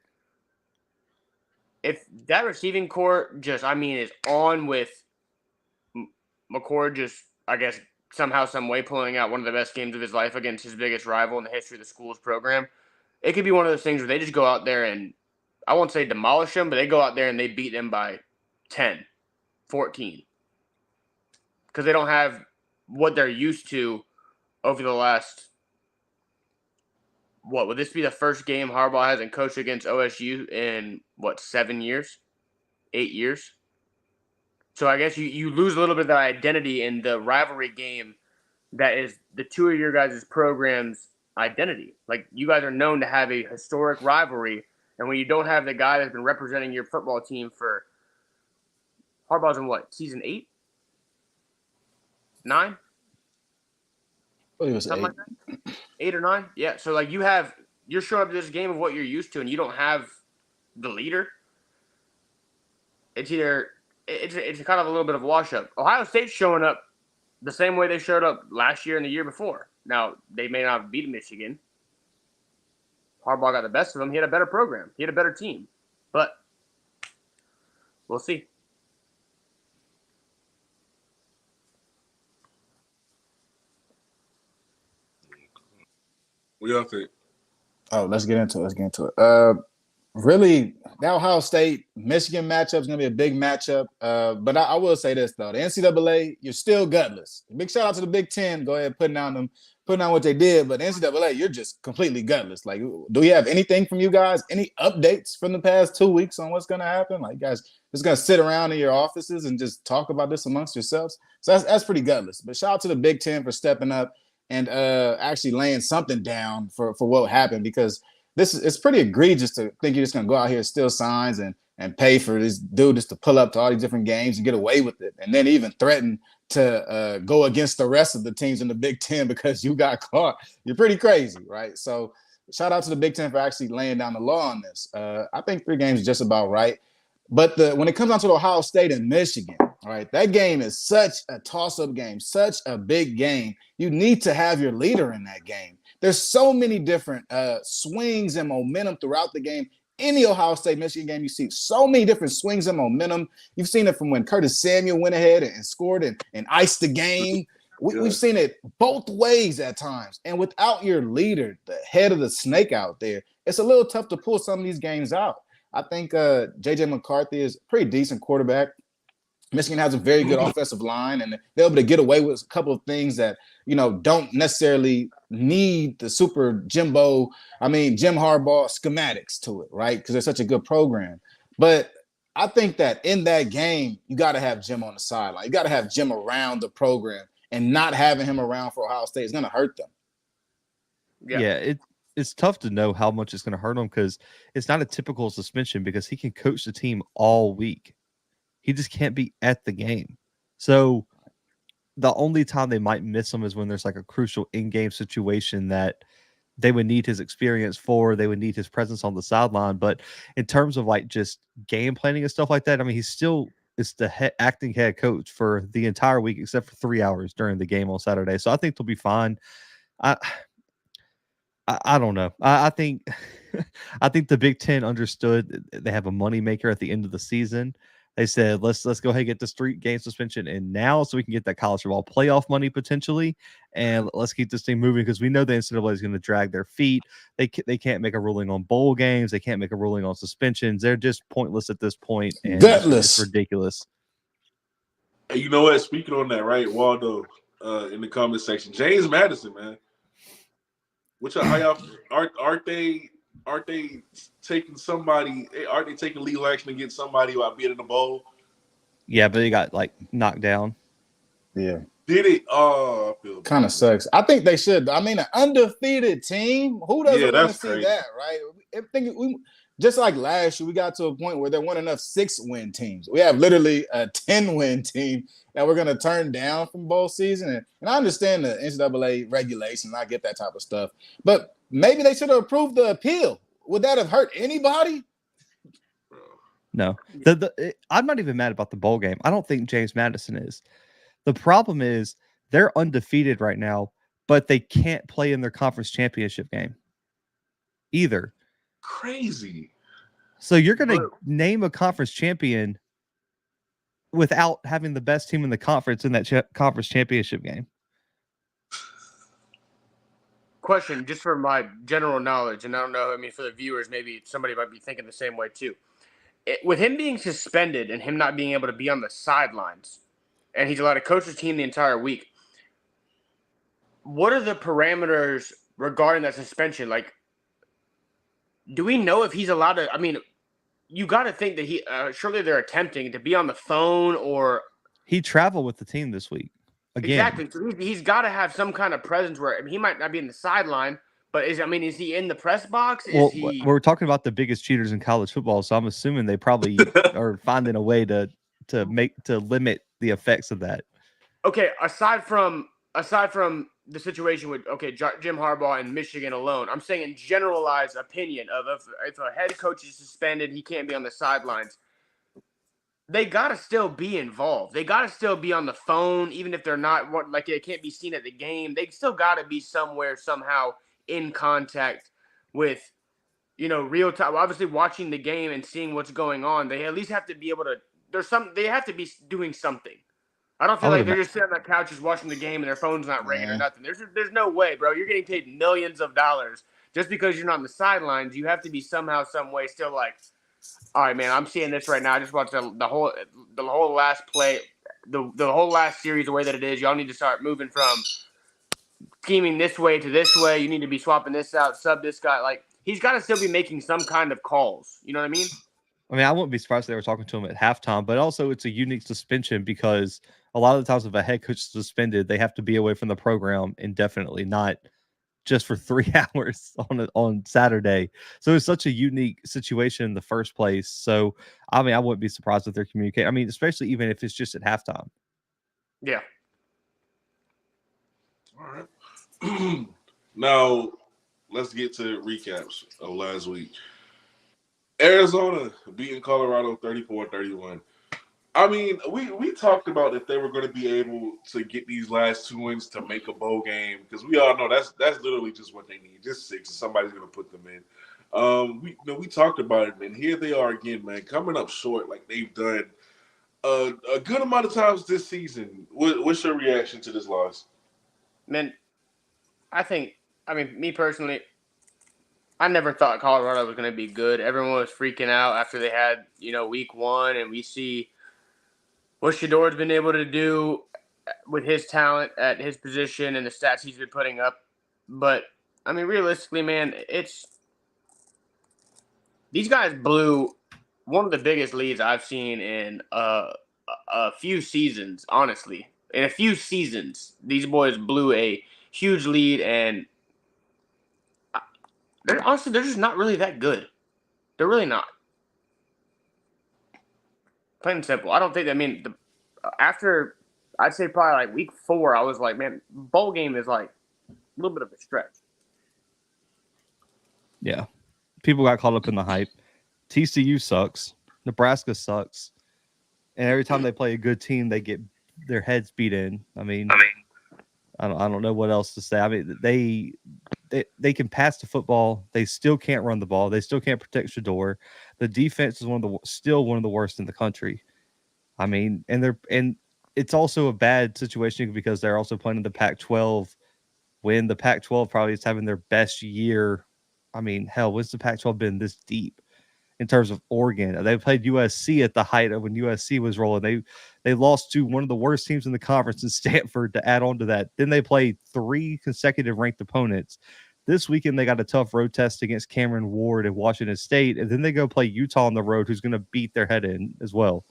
If that receiving core just, is on with McCord just, I guess, somehow, some way pulling out one of the best games of his life against his biggest rival in the history of the school's program, it could be one of those things where they just go out there and, I won't say demolish them, but they go out there and they beat them by 10, 14. Because they don't have what they're used to over the last, would this be the first game Harbaugh hasn't coached against OSU in, 7 years? 8 years? So I guess you lose a little bit of that identity in the rivalry game that is the two of your guys' programs' identity. Like, you guys are known to have a historic rivalry, and when you don't have the guy that's been representing your football team for Harbaugh's in season 8? 9? It was Something 8. like that? 8 or 9? Yeah, so like you're showing up to this game of what you're used to and you don't have the leader. It's either it's kind of a little bit of a wash up. Ohio State's showing up the same way they showed up last year and the year before. Now, they may not have beat Michigan. Harbaugh got the best of them. He had a better program. He had a better team. But we'll see. What y'all think? Oh, let's get into it. Really, that Ohio State-Michigan matchup is going to be a big matchup. But I will say this, though. The NCAA, you're still gutless. Big shout-out to the Big Ten. Go ahead, putting on what they did. But the NCAA, you're just completely gutless. Like, do we have anything from you guys? Any updates from the past 2 weeks on what's going to happen? Like, you guys just going to sit around in your offices and just talk about this amongst yourselves? So that's pretty gutless. But shout out to the Big Ten for stepping up and actually laying something down for what happened, because it's pretty egregious to think you're just going to go out here and steal signs and pay for this dude just to pull up to all these different games and get away with it, and then even threaten to go against the rest of the teams in the Big Ten because you got caught. You're pretty crazy, right? So shout out to the Big Ten for actually laying down the law on this. I think 3 games is just about right. But when it comes down to Ohio State and Michigan, all right, that game is such a toss-up game, such a big game. You need to have your leader in that game. There's so many different swings and momentum throughout the game. Any Ohio State-Michigan game, you see so many different swings and momentum. You've seen it from when Curtis Samuel went ahead and scored and iced the game. We've seen it both ways at times. And without your leader, the head of the snake out there, it's a little tough to pull some of these games out. I think J.J. McCarthy is a pretty decent quarterback. Michigan has a very good offensive line, and they're able to get away with a couple of things that, don't necessarily need the super Jim Harbaugh schematics to it, right? Because they're such a good program. But I think that in that game, you got to have Jim on the sideline. You got to have Jim around the program, and not having him around for Ohio State is going to hurt them. Yeah, it's tough to know how much it's going to hurt him, because it's not a typical suspension, because he can coach the team all week. He just can't be at the game. So the only time they might miss him is when there's like a crucial in-game situation that they would need his experience for. They would need his presence on the sideline. But in terms of like just game planning and stuff like that, I mean, he still is the acting head coach for the entire week, except for 3 hours during the game on Saturday. So I think they'll be fine. I don't know. I think I think the Big Ten understood they have a moneymaker at the end of the season. They said, let's go ahead and get this 3-game suspension in now so we can get that college football playoff money potentially, and let's keep this thing moving, because we know the NCAA is going to drag their feet. They can't make a ruling on bowl games. They can't make a ruling on suspensions. They're just pointless at this point, and it's ridiculous. And you know what? Speaking on that, right, Waldo, in the comment section, James Madison, man. How y'all aren't they taking somebody? Aren't they taking legal action against somebody while being in the bowl? Yeah, but he got like knocked down. Yeah. Did it? Oh, I feel kind of sucks. I think they should. I mean, an undefeated team. Who doesn't want to see that, right? just like last year, we got to a point where there weren't enough 6-win teams. We have literally a 10-win team that we're going to turn down from bowl season. And I understand the NCAA regulations. I get that type of stuff. But maybe they should have approved the appeal. Would that have hurt anybody? No. I'm not even mad about the bowl game. I don't think James Madison is. The problem is they're undefeated right now, but they can't play in their conference championship game either. Crazy. So you're going to name a conference champion without having the best team in the conference in that conference championship game. Question, just for my general knowledge, and I don't know, I mean, for the viewers, maybe somebody might be thinking the same way too. With him being suspended and him not being able to be on the sidelines, and he's allowed to coach the team the entire week, what are the parameters regarding that suspension? Like, do we know if he's allowed to? I mean, you got to think that surely they're attempting to be on the phone or. He traveled with the team this week. Again. Exactly. So he's got to have some kind of presence where, I mean, he might not be in the sideline, but is he in the press box? We're talking about the biggest cheaters in college football, so I'm assuming they probably are finding a way to limit the effects of that. Okay, aside from the situation with Jim Harbaugh and Michigan alone, I'm saying in generalized opinion of if a head coach is suspended, he can't be on the sidelines. They got to still be involved. They got to still be on the phone, even if they're not like they can't be seen at the game. They still got to be somewhere, somehow in contact with, real time. Obviously, watching the game and seeing what's going on. They at least have to be able to. They have to be doing something. I don't feel like they're just sitting on the couches watching the game and their phone's not ringing or nothing. There's no way, bro. You're getting paid millions of dollars just because you're not on the sidelines. You have to be somehow, some way, still like. All right, man, I'm seeing this right now. I just watched the whole last play, the whole last series the way that it is. Y'all need to start moving from scheming this way to this way. You need to be swapping this out, sub this guy. Like, he's got to still be making some kind of calls. You know what I mean? I mean, I wouldn't be surprised if they were talking to him at halftime, but also it's a unique suspension because a lot of the times if a head coach is suspended, they have to be away from the program indefinitely, not just for 3 hours on Saturday. So it's such a unique situation in the first place. So, I mean, I wouldn't be surprised if they're communicating. I mean, especially even if it's just at halftime. Yeah. All right. Now, let's get to recaps of last week. Arizona beating Colorado 34-31. I mean, we talked about if they were going to be able to get these last 2 wins to make a bowl game, because we all know that's literally just what they need, just 6, and somebody's going to put them in. We talked about it, and here they are again, man, coming up short like they've done a good amount of times this season. What's your reaction to this loss? Man, me personally, I never thought Colorado was going to be good. Everyone was freaking out after they had, week 1, and we see what Shador's been able to do with his talent at his position and the stats he's been putting up. But, I mean, realistically, man, these guys blew one of the biggest leads I've seen in a few seasons, honestly. In a few seasons, these boys blew a huge lead, and they're just not really that good. They're really not. Plain and simple. I don't think. I mean, after I'd say probably like week 4, I was like, man, bowl game is like a little bit of a stretch. Yeah, people got caught up in the hype. TCU sucks. Nebraska sucks. And every time they play a good team, they get their heads beat in. I mean, I don't know what else to say. I mean, they can pass the football. They still can't run the ball. They still can't protect Shador. The defense is still one of the worst in the country. I mean, and it's also a bad situation because they're also playing in the Pac-12 when the Pac-12 probably is having their best year. I mean, hell, when's the Pac-12 been this deep in terms of Oregon? They played USC at the height of when USC was rolling. They lost to one of the worst teams in the conference in Stanford to add on to that. Then they played 3 consecutive ranked opponents. This weekend, they got a tough road test against Cameron Ward at Washington State, and then they go play Utah on the road, who's going to beat their head in as well.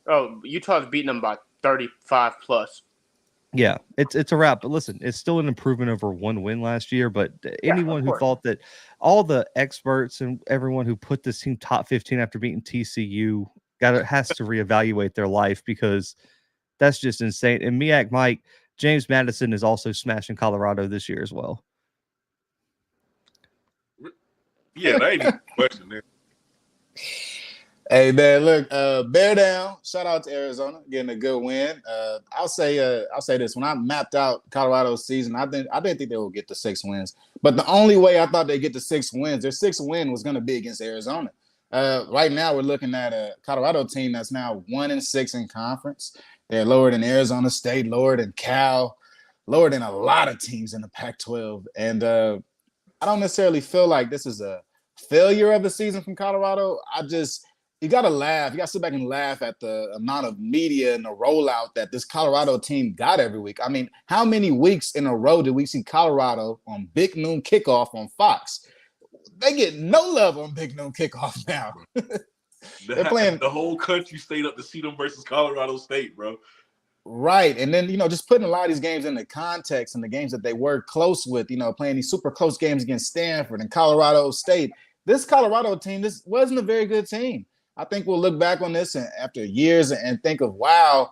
Oh, Utah's beating them by 35 plus. Yeah, it's a wrap. But listen, it's still an improvement over one win last year. But Yeah, of anyone who course. thought that all the experts and everyone who put this team top 15 after beating TCU has to reevaluate their life because that's just insane. And Miak Mike, James Madison is also smashing Colorado this year as well. Yeah, that ain't even a question there. Hey man, look, bear down. Shout out to Arizona getting a good win. I'll say this: when I mapped out Colorado's season, I didn't think they would get to 6 wins. But the only way I thought they'd get to 6 wins, their 6th win was going to be against Arizona. Right now, we're looking at a Colorado team that's now 1-6 in conference. They're lower than Arizona State, lower than Cal, lower than a lot of teams in the Pac-12, and I don't necessarily feel like this is a failure of the season from Colorado. You got to laugh. You got to sit back and laugh at the amount of media and the rollout that this Colorado team got every week. I mean, how many weeks in a row did we see Colorado on Big Noon Kickoff on Fox? They get no love on Big Noon Kickoff now. They're playing the whole country stayed up to see them versus Colorado State, bro. Right. And then, just putting a lot of these games into context and the games that they were close with, playing these super close games against Stanford and Colorado State. This Colorado team, this wasn't a very good team. I think we'll look back on this after years and think of, wow,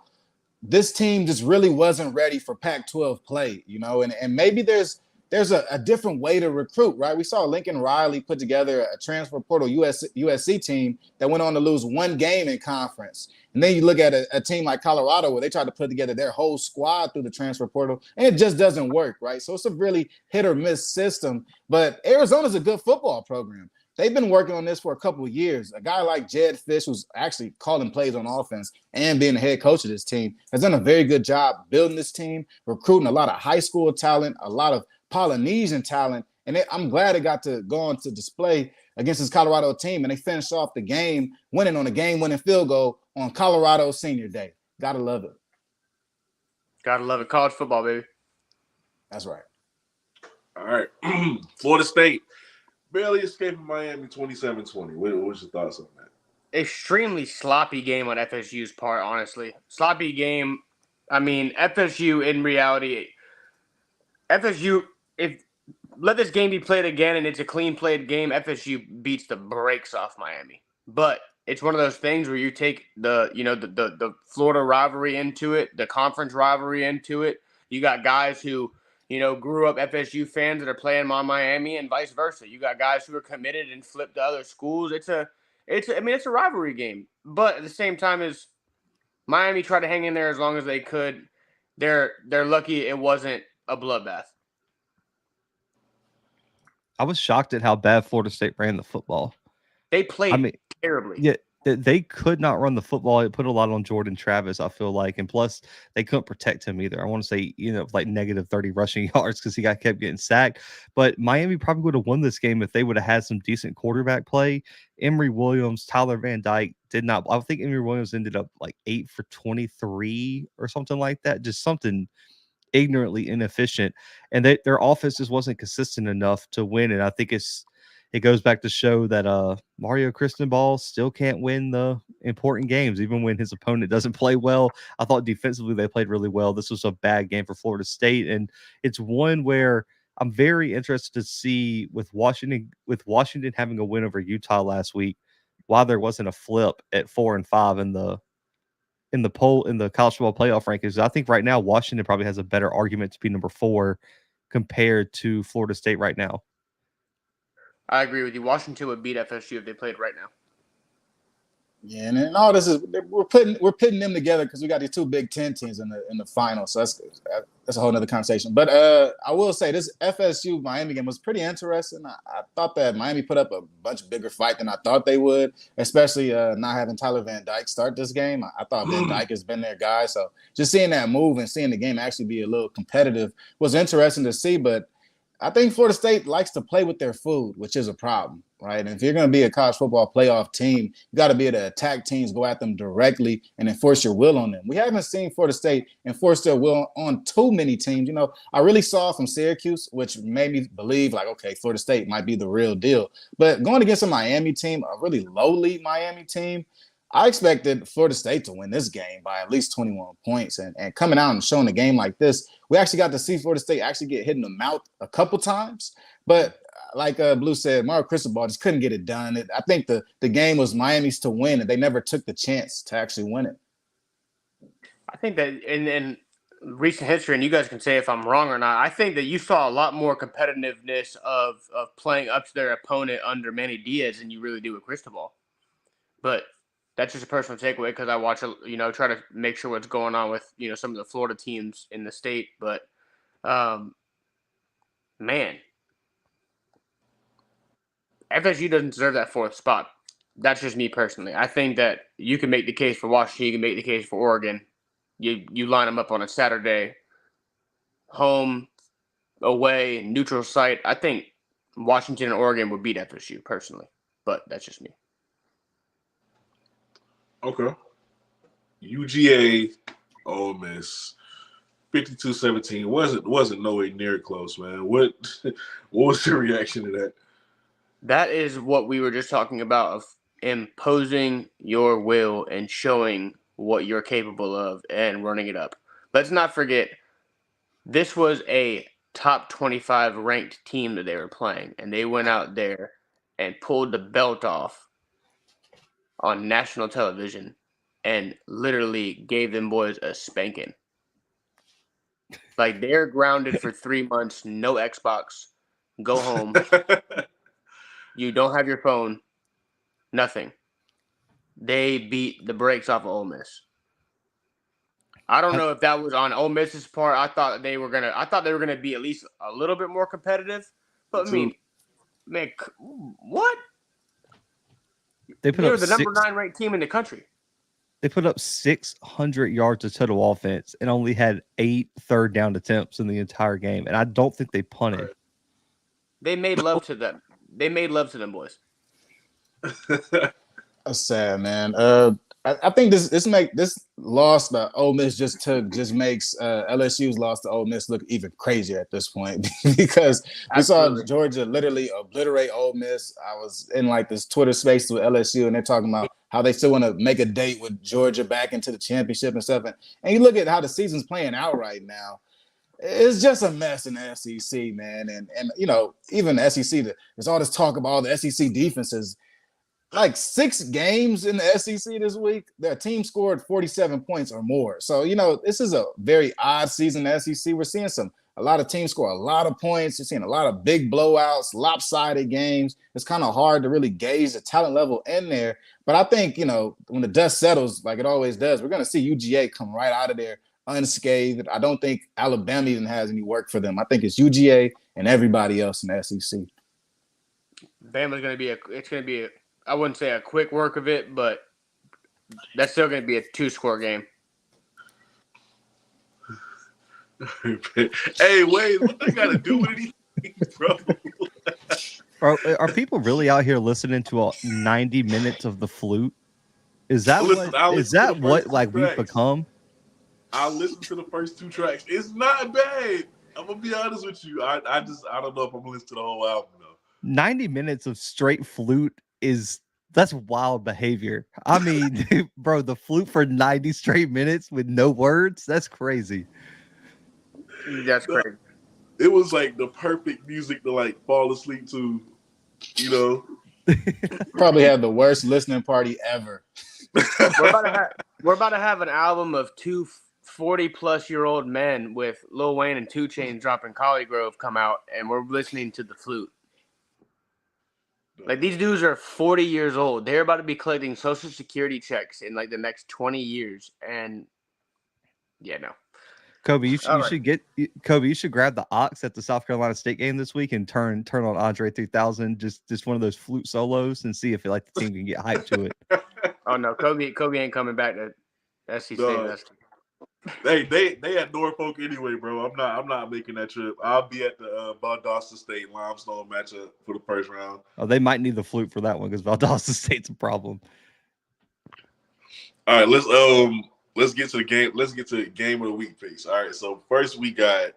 this team just really wasn't ready for Pac-12 play, and maybe there's a different way to recruit, right? We saw Lincoln Riley put together a transfer portal USC team that went on to lose 1 game in conference. And then you look at a team like Colorado where they tried to put together their whole squad through the transfer portal, and it just doesn't work, right? So it's a really hit or miss system. But Arizona's a good football program. They've been working on this for a couple of years. A guy like Jed Fish, who's actually calling plays on offense and being the head coach of this team, has done a very good job building this team, recruiting a lot of high school talent, a lot of Polynesian talent. And I'm glad it got to go on to display against this Colorado team. And they finished off the game winning on a game-winning field goal on Colorado Senior Day. Gotta love it. Gotta love it. College football, baby. That's right. All right. Florida State barely escaping Miami 27-20. What's your thoughts on that? Extremely sloppy game on FSU's part, honestly. Sloppy game. I mean, FSU in reality, FSU, if let this game be played again and it's a clean played game, FSU beats the brakes off Miami. But it's one of those things where you take the Florida rivalry into it, the conference rivalry into it. You got guys who grew up FSU fans that are playing on Miami and vice versa. You got guys who are committed and flip to other schools. It's a rivalry game. But at the same time, as Miami tried to hang in there as long as they could, they're lucky it wasn't a bloodbath. I was shocked at how bad Florida State ran the football. They played terribly. Yeah, they could not run the football. It put a lot on Jordan Travis, I feel like. And plus, they couldn't protect him either. I want to say, like negative 30 rushing yards because he kept getting sacked. But Miami probably would have won this game if they would have had some decent quarterback play. Emory Williams, Tyler Van Dyke did not. I think Emory Williams ended up like 8 for 23 or something like that. Just something ignorantly inefficient. And their offense just wasn't consistent enough to win. And I think it goes back to show that Mario Cristobal still can't win the important games, even when his opponent doesn't play well. I thought defensively they played really well. This was a bad game for Florida State, and it's one where I'm very interested to see with Washington having a win over Utah last week, why there wasn't a flip at 4-5 in the college football playoff rankings. I think right now Washington probably has a better argument to be number 4 compared to Florida State right now. I agree with you. Washington would beat FSU if they played right now. Yeah, and all this is we're putting them together because we got these 2 Big Ten teams in the final. So that's a whole nother conversation. But I will say this FSU Miami game was pretty interesting. I thought that Miami put up a much bigger fight than I thought they would, especially not having Tyler Van Dyke start this game. I thought Van Dyke has been their guy. So just seeing that move and seeing the game actually be a little competitive was interesting to see. But I think Florida State likes to play with their food, which is a problem, right? And if you're going to be a college football playoff team, you got to be able to attack teams, go at them directly, and enforce your will on them. We haven't seen Florida State enforce their will on too many teams. I really saw from Syracuse, which made me believe, like, okay, Florida State might be the real deal. But going against a Miami team, a really lowly Miami team, I expected Florida State to win this game by at least 21 points. And coming out and showing a game like this, we actually got to see Florida State actually get hit in the mouth a couple times. But like Blue said, Mario Cristobal just couldn't get it done. I think the game was Miami's to win, and they never took the chance to actually win it. I think that in recent history, and you guys can say if I'm wrong or not, I think that you saw a lot more competitiveness of playing up to their opponent under Manny Diaz than you really do with Cristobal. But that's just a personal takeaway because I watch, try to make sure what's going on with, some of the Florida teams in the state. But, man, FSU doesn't deserve that fourth spot. That's just me personally. I think that you can make the case for Washington. You can make the case for Oregon. You line them up on a Saturday, home, away, neutral site. I think Washington and Oregon would beat FSU personally, but that's just me. Okay. UGA, Ole Miss, 52-17. Wasn't nowhere near close, man. What was your reaction to that? That is what we were just talking about, of imposing your will and showing what you're capable of and running it up. Let's not forget, this was a top 25 ranked team that they were playing, and they went out there and pulled the belt off on national television and literally gave them boys a spanking. Like, they're grounded for 3 months, no Xbox, go home. You don't have your phone, nothing. They beat the brakes off of Ole Miss. I don't know if that was on Ole Miss's part. I thought they were gonna be at least a little bit more competitive. But I mean, man, what? They were the number 9 ranked team in the country. They put up 600 yards of total offense and only had 8 third down attempts in the entire game. And I don't think they punted. They made love to them. They made love to them boys. That's sad, man. I think this loss that Ole Miss just makes LSU's loss to Ole Miss look even crazier at this point because we saw Georgia literally obliterate Ole Miss. I was in like this Twitter space with LSU, and they're talking about how they still want to make a date with Georgia back into the championship and stuff. And you look at how the season's playing out right now. It's just a mess in the SEC, man. And even the SEC, there's all this talk about all the SEC defenses. Like 6 games in the SEC this week, their team scored 47 points or more. So, this is a very odd season in the SEC. We're seeing a lot of teams score a lot of points. You're seeing a lot of big blowouts, lopsided games. It's kind of hard to really gauge the talent level in there. But I think, when the dust settles, like it always does, we're going to see UGA come right out of there unscathed. I don't think Alabama even has any work for them. I think it's UGA and everybody else in the SEC. Bama's going to be I wouldn't say a quick work of it, but that's still going to be a 2-score game. Hey, wait, what they got to do with anything, bro? Are people really out here listening to 90 minutes of the flute? Is that what we've become? I listened to the first 2 tracks. It's not bad. I'm gonna be honest with you. I don't know if I'm gonna listen to the whole album though. 90 minutes of straight flute that's wild behavior. I mean, bro, the flute for 90 straight minutes with no words, that's crazy. That's crazy. It was like the perfect music to like fall asleep to, Probably had the worst listening party ever. We're about to have an album of 2 40-plus-year-old men with Lil Wayne and 2 Chainz dropping Collie Grove come out, and we're listening to the flute. Like, these dudes are 40 years old. They're about to be collecting Social Security checks in like the next 20 years. And yeah, no. Kobe, you should grab the aux at the South Carolina State game this week and turn on Andre 3000, just one of those flute solos, and see if the team can get hyped to it. Oh no, Kobe ain't coming back to SC State. They at Norfolk anyway, bro. I'm not making that trip. I'll be at the Valdosta State Limestone matchup for the first round. Oh, they might need the flute for that one because Valdosta State's a problem. All right, let's get to the game. Let's get to the game of the week picks. All right, so first we got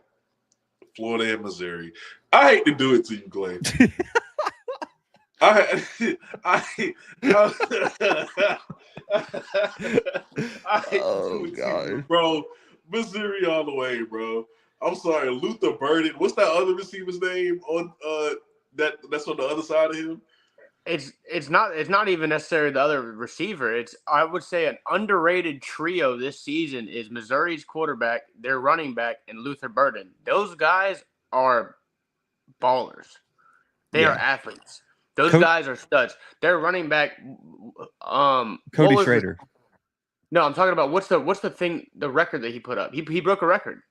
Florida and Missouri. I hate to do it to you, Clay. I, I, I hate Oh, to God. bro. Missouri all the way, bro. I'm sorry, Luther Burden. What's that other receiver's name on that's on the other side of him? It's not even necessarily the other receiver. It's, I would say, an underrated trio this season is Missouri's quarterback, their running back, and Luther Burden. Those guys are ballers. They are athletes. Those guys are studs. Their running back, what Cody was Schrader. no, I'm talking about what's the thing, the record that he put up. He broke a record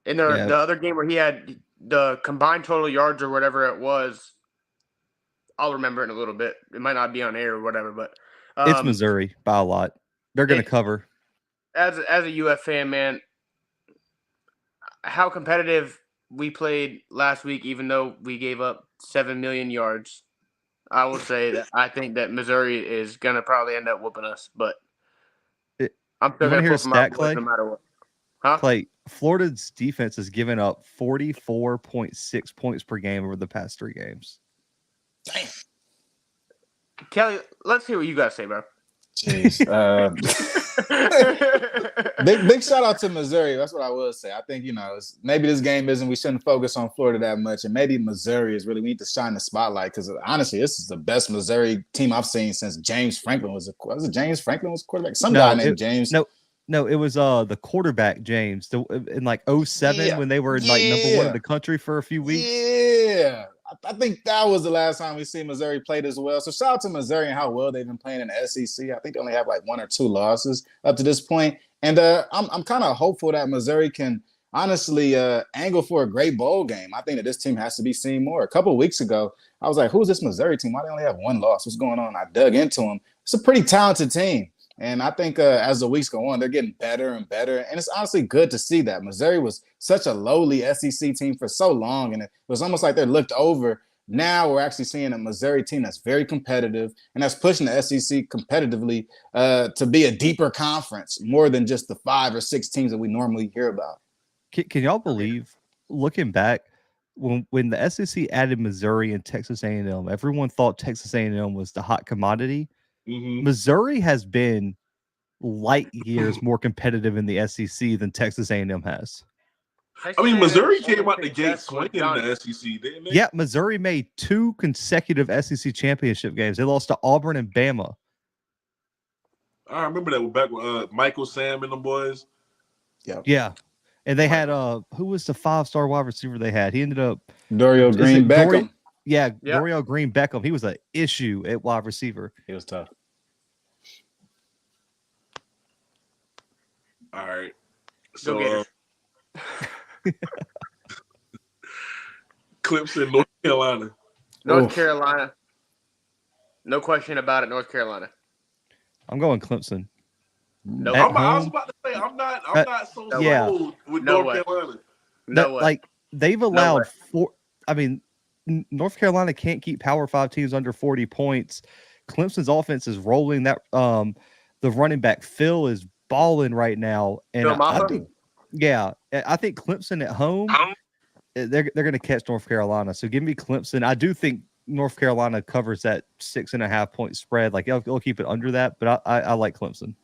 in the other game where he had the combined total yards or whatever it was. I'll remember it in a little bit. It might not be on air or whatever, but It's Missouri by a lot. They're going to cover. As a UF fan, man, how competitive we played last week, even though we gave up 7 million yards. I will say that I think that Missouri is going to probably end up whooping us, but I'm still going to pull for my boys no matter what. Huh? Clay, Florida's defense has given up 44.6 points per game over the past 3 games. Damn. Kelly, let's hear what you got to say, bro. Jeez. Big shout out to Missouri. That's what I will say. I think, maybe this game isn't, we shouldn't focus on Florida that much. And maybe Missouri is really, we need to shine the spotlight because honestly, this is the best Missouri team I've seen since James Franklin was James Franklin was quarterback? Guy named James. No, it was the quarterback, James, in like 07 when they were like number 1 in the country for a few weeks. Yeah. I think that was the last time we see Missouri play this well. So shout out to Missouri and how well they've been playing in the SEC. I think they only have like 1 or 2 losses up to this point. And I'm kind of hopeful that Missouri can honestly angle for a great bowl game. I think that this team has to be seen more. A couple of weeks ago, I was like, who's this Missouri team? Why do they only have 1 loss? What's going on? I dug into them. It's a pretty talented team. And I think as the weeks go on, they're getting better and better. And it's honestly good to see that. Missouri was such a lowly SEC team for so long, and it was almost like they're looked over. Now we're actually seeing a Missouri team that's very competitive, and that's pushing the SEC competitively to be a deeper conference, more than just the 5 or 6 teams that we normally hear about. Can y'all believe, looking back, when the SEC added Missouri and Texas A&M, everyone thought Texas A&M was the hot commodity. Mm-hmm. Missouri has been light years more competitive in the SEC than Texas A&M has. I mean, Missouri came out the gate swinging in the SEC, didn't they? Yeah, Missouri made 2 consecutive SEC championship games. They lost to Auburn and Bama. I remember that back with Michael, Sam, and the boys. Yeah. And they had who was the 5-star wide receiver they had? He ended up Dorial Green Beckham. Dorial Green Beckham. He was an issue at wide receiver. He was tough. All right. So Clemson, North Carolina. North Carolina. No question about it, North Carolina. I'm going Clemson. No, I was about to say I'm not so sold with North Carolina. No way. Like they've allowed 4. I mean, North Carolina can't keep Power 5 teams under 40 points. Clemson's offense is rolling. That the running back Phil is balling right now, and I think Clemson at home, they're going to catch North Carolina. So give me Clemson. I do think North Carolina covers that 6.5 point spread. Like they'll keep it under that, but I like Clemson.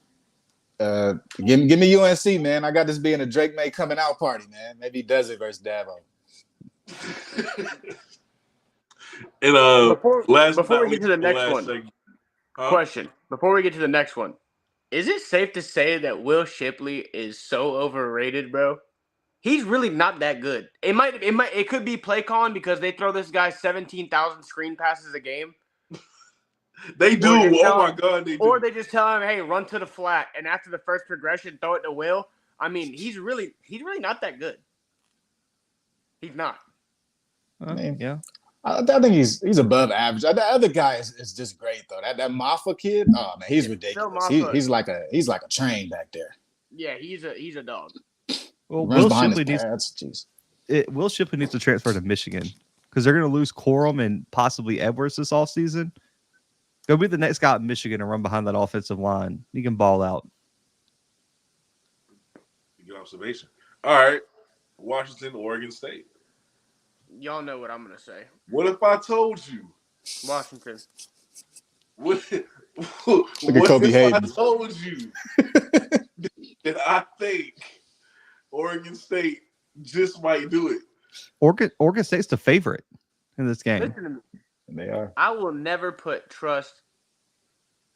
Give me UNC, man. I got this being a Drake May coming out party, man. Maybe he does it versus Davo. And before we get to the next one, question. Before we get to the next one, is it safe to say that Will Shipley is so overrated, bro? He's really not that good. It could be play calling because they throw this guy 17,000 screen passes a game. They do. Oh my God, they do. Or they just tell him, "Hey, run to the flat," and after the first progression, throw it to Will. I mean, he's really not that good. He's not. I mean, yeah. I think he's above average. The other guy is just great though. That Maffa kid, oh man, he's ridiculous. He's like a train back there. Yeah, he's a dog. Well, Will Shipley needs to transfer to Michigan because they're going to lose Corum and possibly Edwards this offseason. Go be the next guy at Michigan and run behind that offensive line. He can ball out. Good observation. All right, Washington, Oregon State. Y'all know what I'm going to say. What if I told you Washington. What Look at Kobe if I Hayden. told you that I think Oregon State just might do it? Oregon State's the favorite in this game. Listen to me. They are. I will never put trust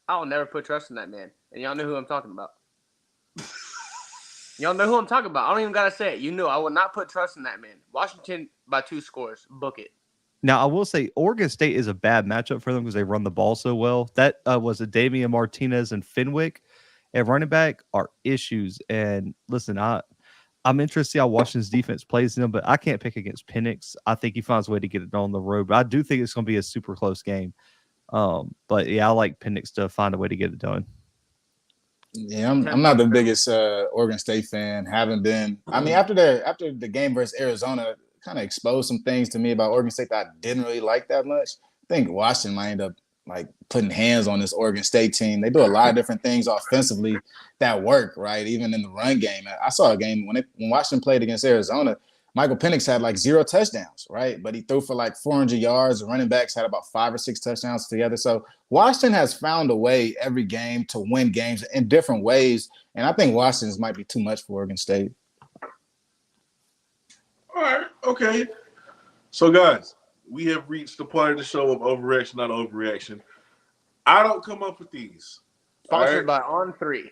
in that man. And y'all know who I'm talking about. Y'all know who I'm talking about. I don't even gotta say it. You know I will not put trust in that man. Washington by 2 scores. Book it. Now, I will say Oregon State is a bad matchup for them because they run the ball so well. That was a Damian Martinez and Fenwick at running back are issues. And listen, I'm interested to see how Washington's defense plays them, but I can't pick against Penix. I think he finds a way to get it on the road. But I do think it's going to be a super close game. But yeah, I like Penix to find a way to get it done. Yeah, I'm not the biggest Oregon State fan. Haven't been. I mean, after the game versus Arizona, kind of exposed some things to me about Oregon State that I didn't really like that much. I think Washington might end up like putting hands on this Oregon State team. They do a lot of different things offensively that work, right? Even in the run game. I saw a game when Washington played against Arizona. Michael Penix had like 0 touchdowns, right? But he threw for like 400 yards. The running backs had about 5 or 6 touchdowns together. So Washington has found a way every game to win games in different ways. And I think Washington's might be too much for Oregon State. All right, okay. So, guys, we have reached the part of the show of overreaction, not overreaction. I don't come up with these. Sponsored by On 3.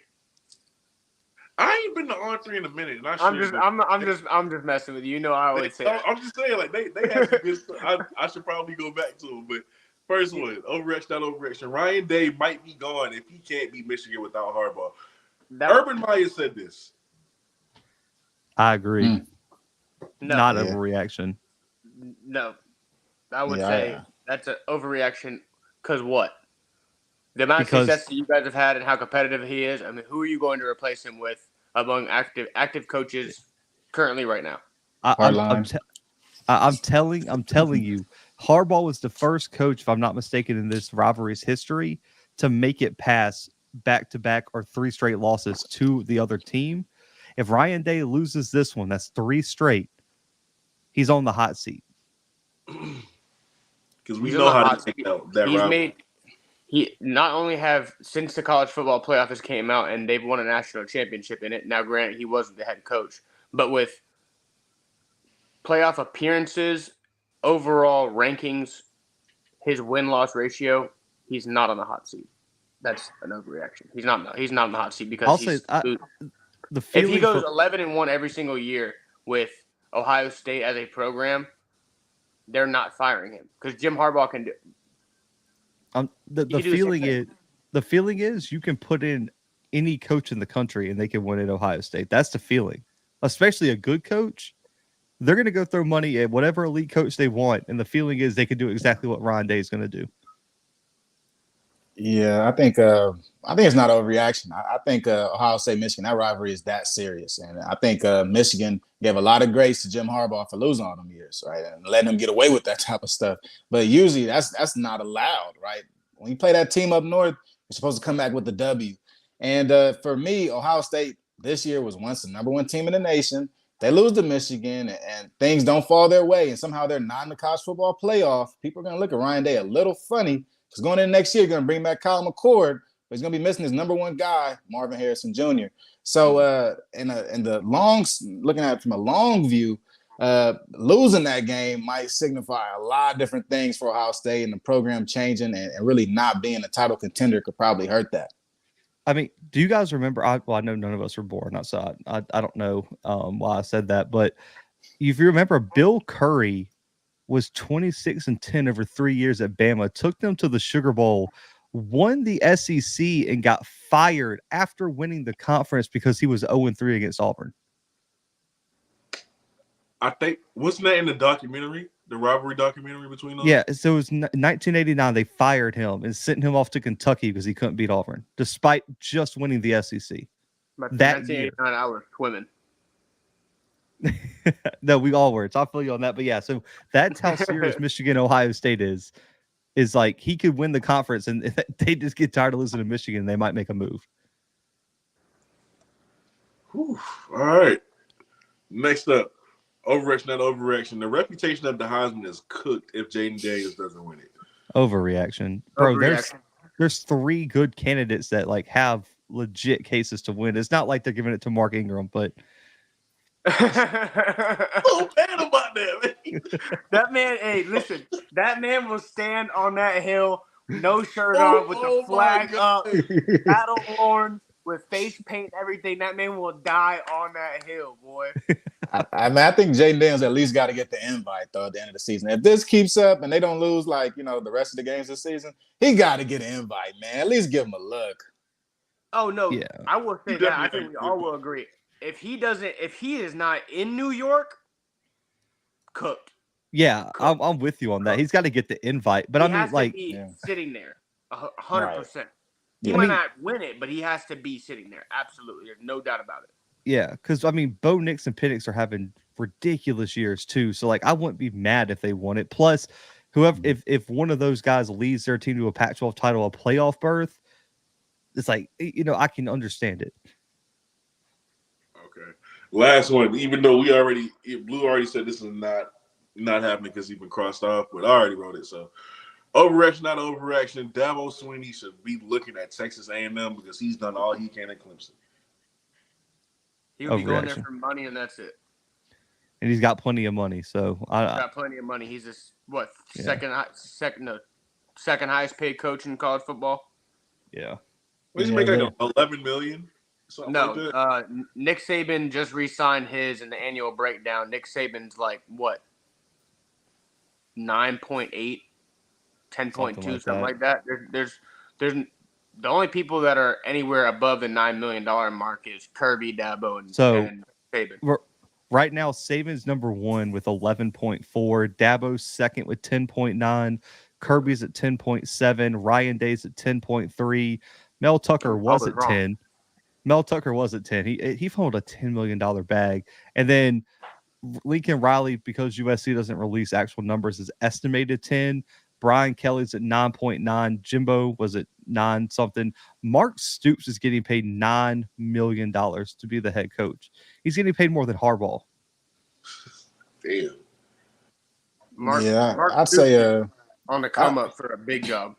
I ain't been to On 3 in a minute, and I'm just messing with you. You know I always say that. I'm just saying, like they have some good stuff. I should probably go back to them. But first one, overreaction, not overreaction. Ryan Day might be gone if he can't beat Michigan without Harbaugh. Urban Meyer said this. I agree. No. Not overreaction. No. I would say that's an overreaction because what? The amount of success that you guys have had and how competitive he is. I mean, who are you going to replace him with among active coaches currently right now? I'm telling you, Harbaugh was the first coach, if I'm not mistaken, in this rivalry's history to make it past back-to-back or 3 straight losses to the other team. If Ryan Day loses this one, that's 3 straight. He's on the hot seat. Because we know how to take out that rivalry. He not only have since the college football playoff has came out and they've won a national championship in it. Now, granted, he wasn't the head coach, but with playoff appearances, overall rankings, his win-loss ratio, he's not on the hot seat. That's an overreaction. He's not on the hot seat because if he goes 11-1 every single year with Ohio State as a program, they're not firing him because Jim Harbaugh can do. The feeling is you can put in any coach in the country and they can win at Ohio State. That's the feeling, especially a good coach. They're going to go throw money at whatever elite coach they want, and the feeling is they can do exactly what Ryan Day is going to do. Yeah, I think it's not overreaction. I think Ohio State Michigan, that rivalry is that serious, and I think Michigan gave a lot of grace to Jim Harbaugh for losing all them years, right, and letting him get away with that type of stuff. But usually that's not allowed, right? When you play that team up north, you're supposed to come back with the W. And for me, Ohio State this year was once the number 1 team in the nation. They lose to Michigan, and things don't fall their way, and somehow they're not in the college football playoff. People are going to look at Ryan Day a little funny. Because going into next year, you're going to bring back Kyle McCord, but he's going to be missing his number 1 guy, Marvin Harrison Jr. So in the long, looking at it from a long view, losing that game might signify a lot of different things for Ohio State, and the program changing and really not being a title contender could probably hurt that. I mean, do you guys remember? I know none of us were born outside. I don't know why I said that, but if you remember, Bill Curry was 26-10 over 3 years at Bama, took them to the Sugar Bowl, won the SEC, and got fired after winning the conference because he was 0-3 against Auburn. I think, wasn't that in the documentary, the rivalry documentary between them? Yeah, so it was 1989. They fired him and sent him off to Kentucky because he couldn't beat Auburn, despite just winning the SEC. That year. 1989, I was swimming. No, we all were. So I feel you on that. But yeah, so that's how serious Michigan Ohio State is like he could win the conference and if they just get tired of losing to Michigan, they might make a move. Whew. All right. Next up, overreaction, not overreaction. The reputation of the Heisman is cooked if Jaden Daniels doesn't win it. Overreaction, bro. Overreaction. There's 3 good candidates that like have legit cases to win. It's not like they're giving it to Mark Ingram, but So bad about that, man. That man, hey, listen, that man will stand on that hill, no shirt on, with the flag up, battle horn, with face paint, everything. That man will die on that hill, boy. I think Jaden Daniels at least got to get the invite though at the end of the season. If this keeps up and they don't lose like the rest of the games this season, he got to get an invite, man. At least give him a look. Oh no, yeah, I will say that. I think we all will agree. If he is not in New York, cooked. yeah, I'm with you on that. He's got to get the invite, but He I mean, has like, to be sitting there, 100%. He Yeah. might not win it, but he has to be sitting there. Absolutely, there's no doubt about it. yeah, because I mean, Bo Nix and Penix are having ridiculous years too. So like, I wouldn't be mad if they won it. Plus, whoever, if one of those guys leads their team to a Pac-12 title, a playoff berth, it's like I can understand it. Okay. Last one. Even though Blue already said this is not happening because he's been crossed off, but I already wrote it. So overreaction, not overreaction. Dabo Swinney should be looking at Texas A&M because he's done all he can at Clemson. He'll be going there Overreaction. for money, and that's it. And he's got plenty of money, so He's got plenty of money. He's second highest paid coach in college football. yeah. What does he make like $11 million? Something No, like that? Nick Saban just re-signed his in the annual breakdown. Nick Saban's like what? 9.8, 10.2, something like that. There's the only people that are anywhere above the $9 million mark is Kirby, Dabo, and Saban. Right now, Saban's number 1 with 11.4. Dabo's second with 10.9. Kirby's at 10.7. Ryan Day's at 10.3. Mel Tucker was at 10. Mel Tucker was at 10. He found a $10 million bag. And then Lincoln Riley, because USC doesn't release actual numbers, is estimated 10. Brian Kelly's at 9.9. Jimbo was at 9 something. Mark Stoops is getting paid $9 million to be the head coach. He's getting paid more than Harbaugh. Damn. Mark I'd say on the come up for a big job.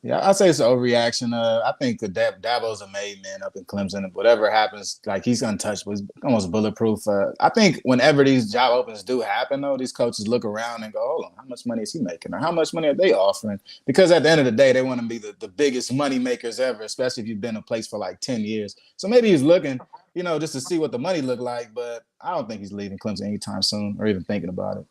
Yeah, I'd say it's an overreaction. I think Dabo's a made man up in Clemson, and whatever happens, like he's untouchable, he's almost bulletproof. I think whenever these job opens do happen, though, these coaches look around and go, "Hold on, how much money is he making, or how much money are they offering?" Because at the end of the day, they want to be the biggest money makers ever, especially if you've been in place for like 10 years. So maybe he's looking, just to see what the money look like. But I don't think he's leaving Clemson anytime soon, or even thinking about it.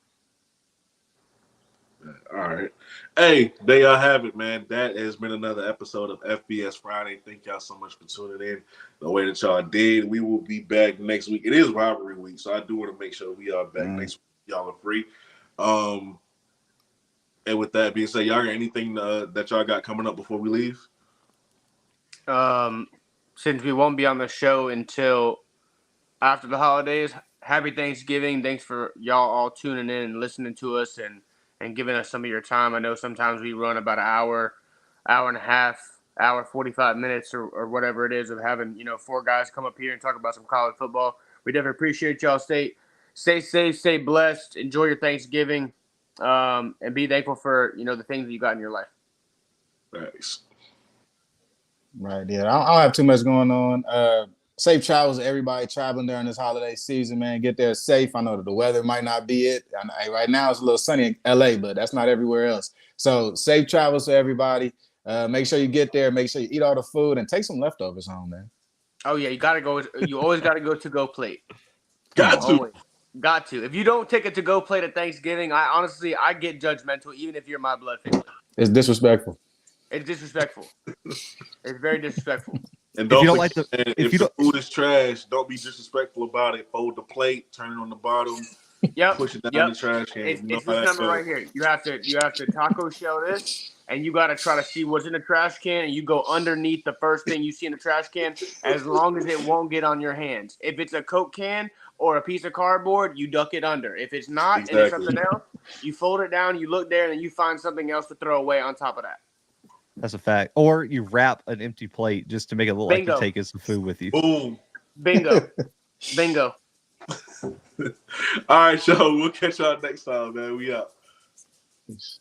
All right. Hey, there y'all have it, man. That has been another episode of FBS Friday. Thank y'all so much for tuning in the way that y'all did. We will be back next week. It is rivalry week, so I do want to make sure we are back next week. Y'all are free. And with that being said, y'all got anything that y'all got coming up before we leave? Since we won't be on the show until after the holidays, happy Thanksgiving. Thanks for y'all all tuning in and listening to us and giving us some of your time. I know sometimes we run about an hour and a half, hour, 45 minutes or whatever it is of having, 4 guys come up here and talk about some college football. We definitely appreciate y'all. Stay safe, stay blessed, enjoy your Thanksgiving, and be thankful for, the things that you got in your life. Thanks. Right, yeah. I don't have too much going on. Safe travels to everybody traveling during this holiday season, man. Get there safe. I know that the weather might not be it. Right now it's a little sunny in LA, but that's not everywhere else. So safe travels to everybody. Make sure you get there. Make sure you eat all the food and take some leftovers home, man. Oh, yeah. You always got to go to-go plate. Got to. If you don't take a to-go plate at Thanksgiving, I get judgmental, even if you're my blood family. It's disrespectful. It's disrespectful. It's very disrespectful. And if the food is trash, don't be disrespectful about it. Fold the plate, turn it on the bottom, push it down the trash can. It's this number right here. You have to taco shell this, and you got to try to see what's in the trash can, and you go underneath the first thing you see in the trash can, as long as it won't get on your hands. If it's a Coke can or a piece of cardboard, you duck it under. If it's not, and it's something else, you fold it down, you look there, and then you find something else to throw away on top of that. That's a fact. Or you wrap an empty plate just to make it look like you're taking some food with you. Boom. Bingo. Bingo. All right, y'all. We'll catch y'all next time, man. We out. Peace.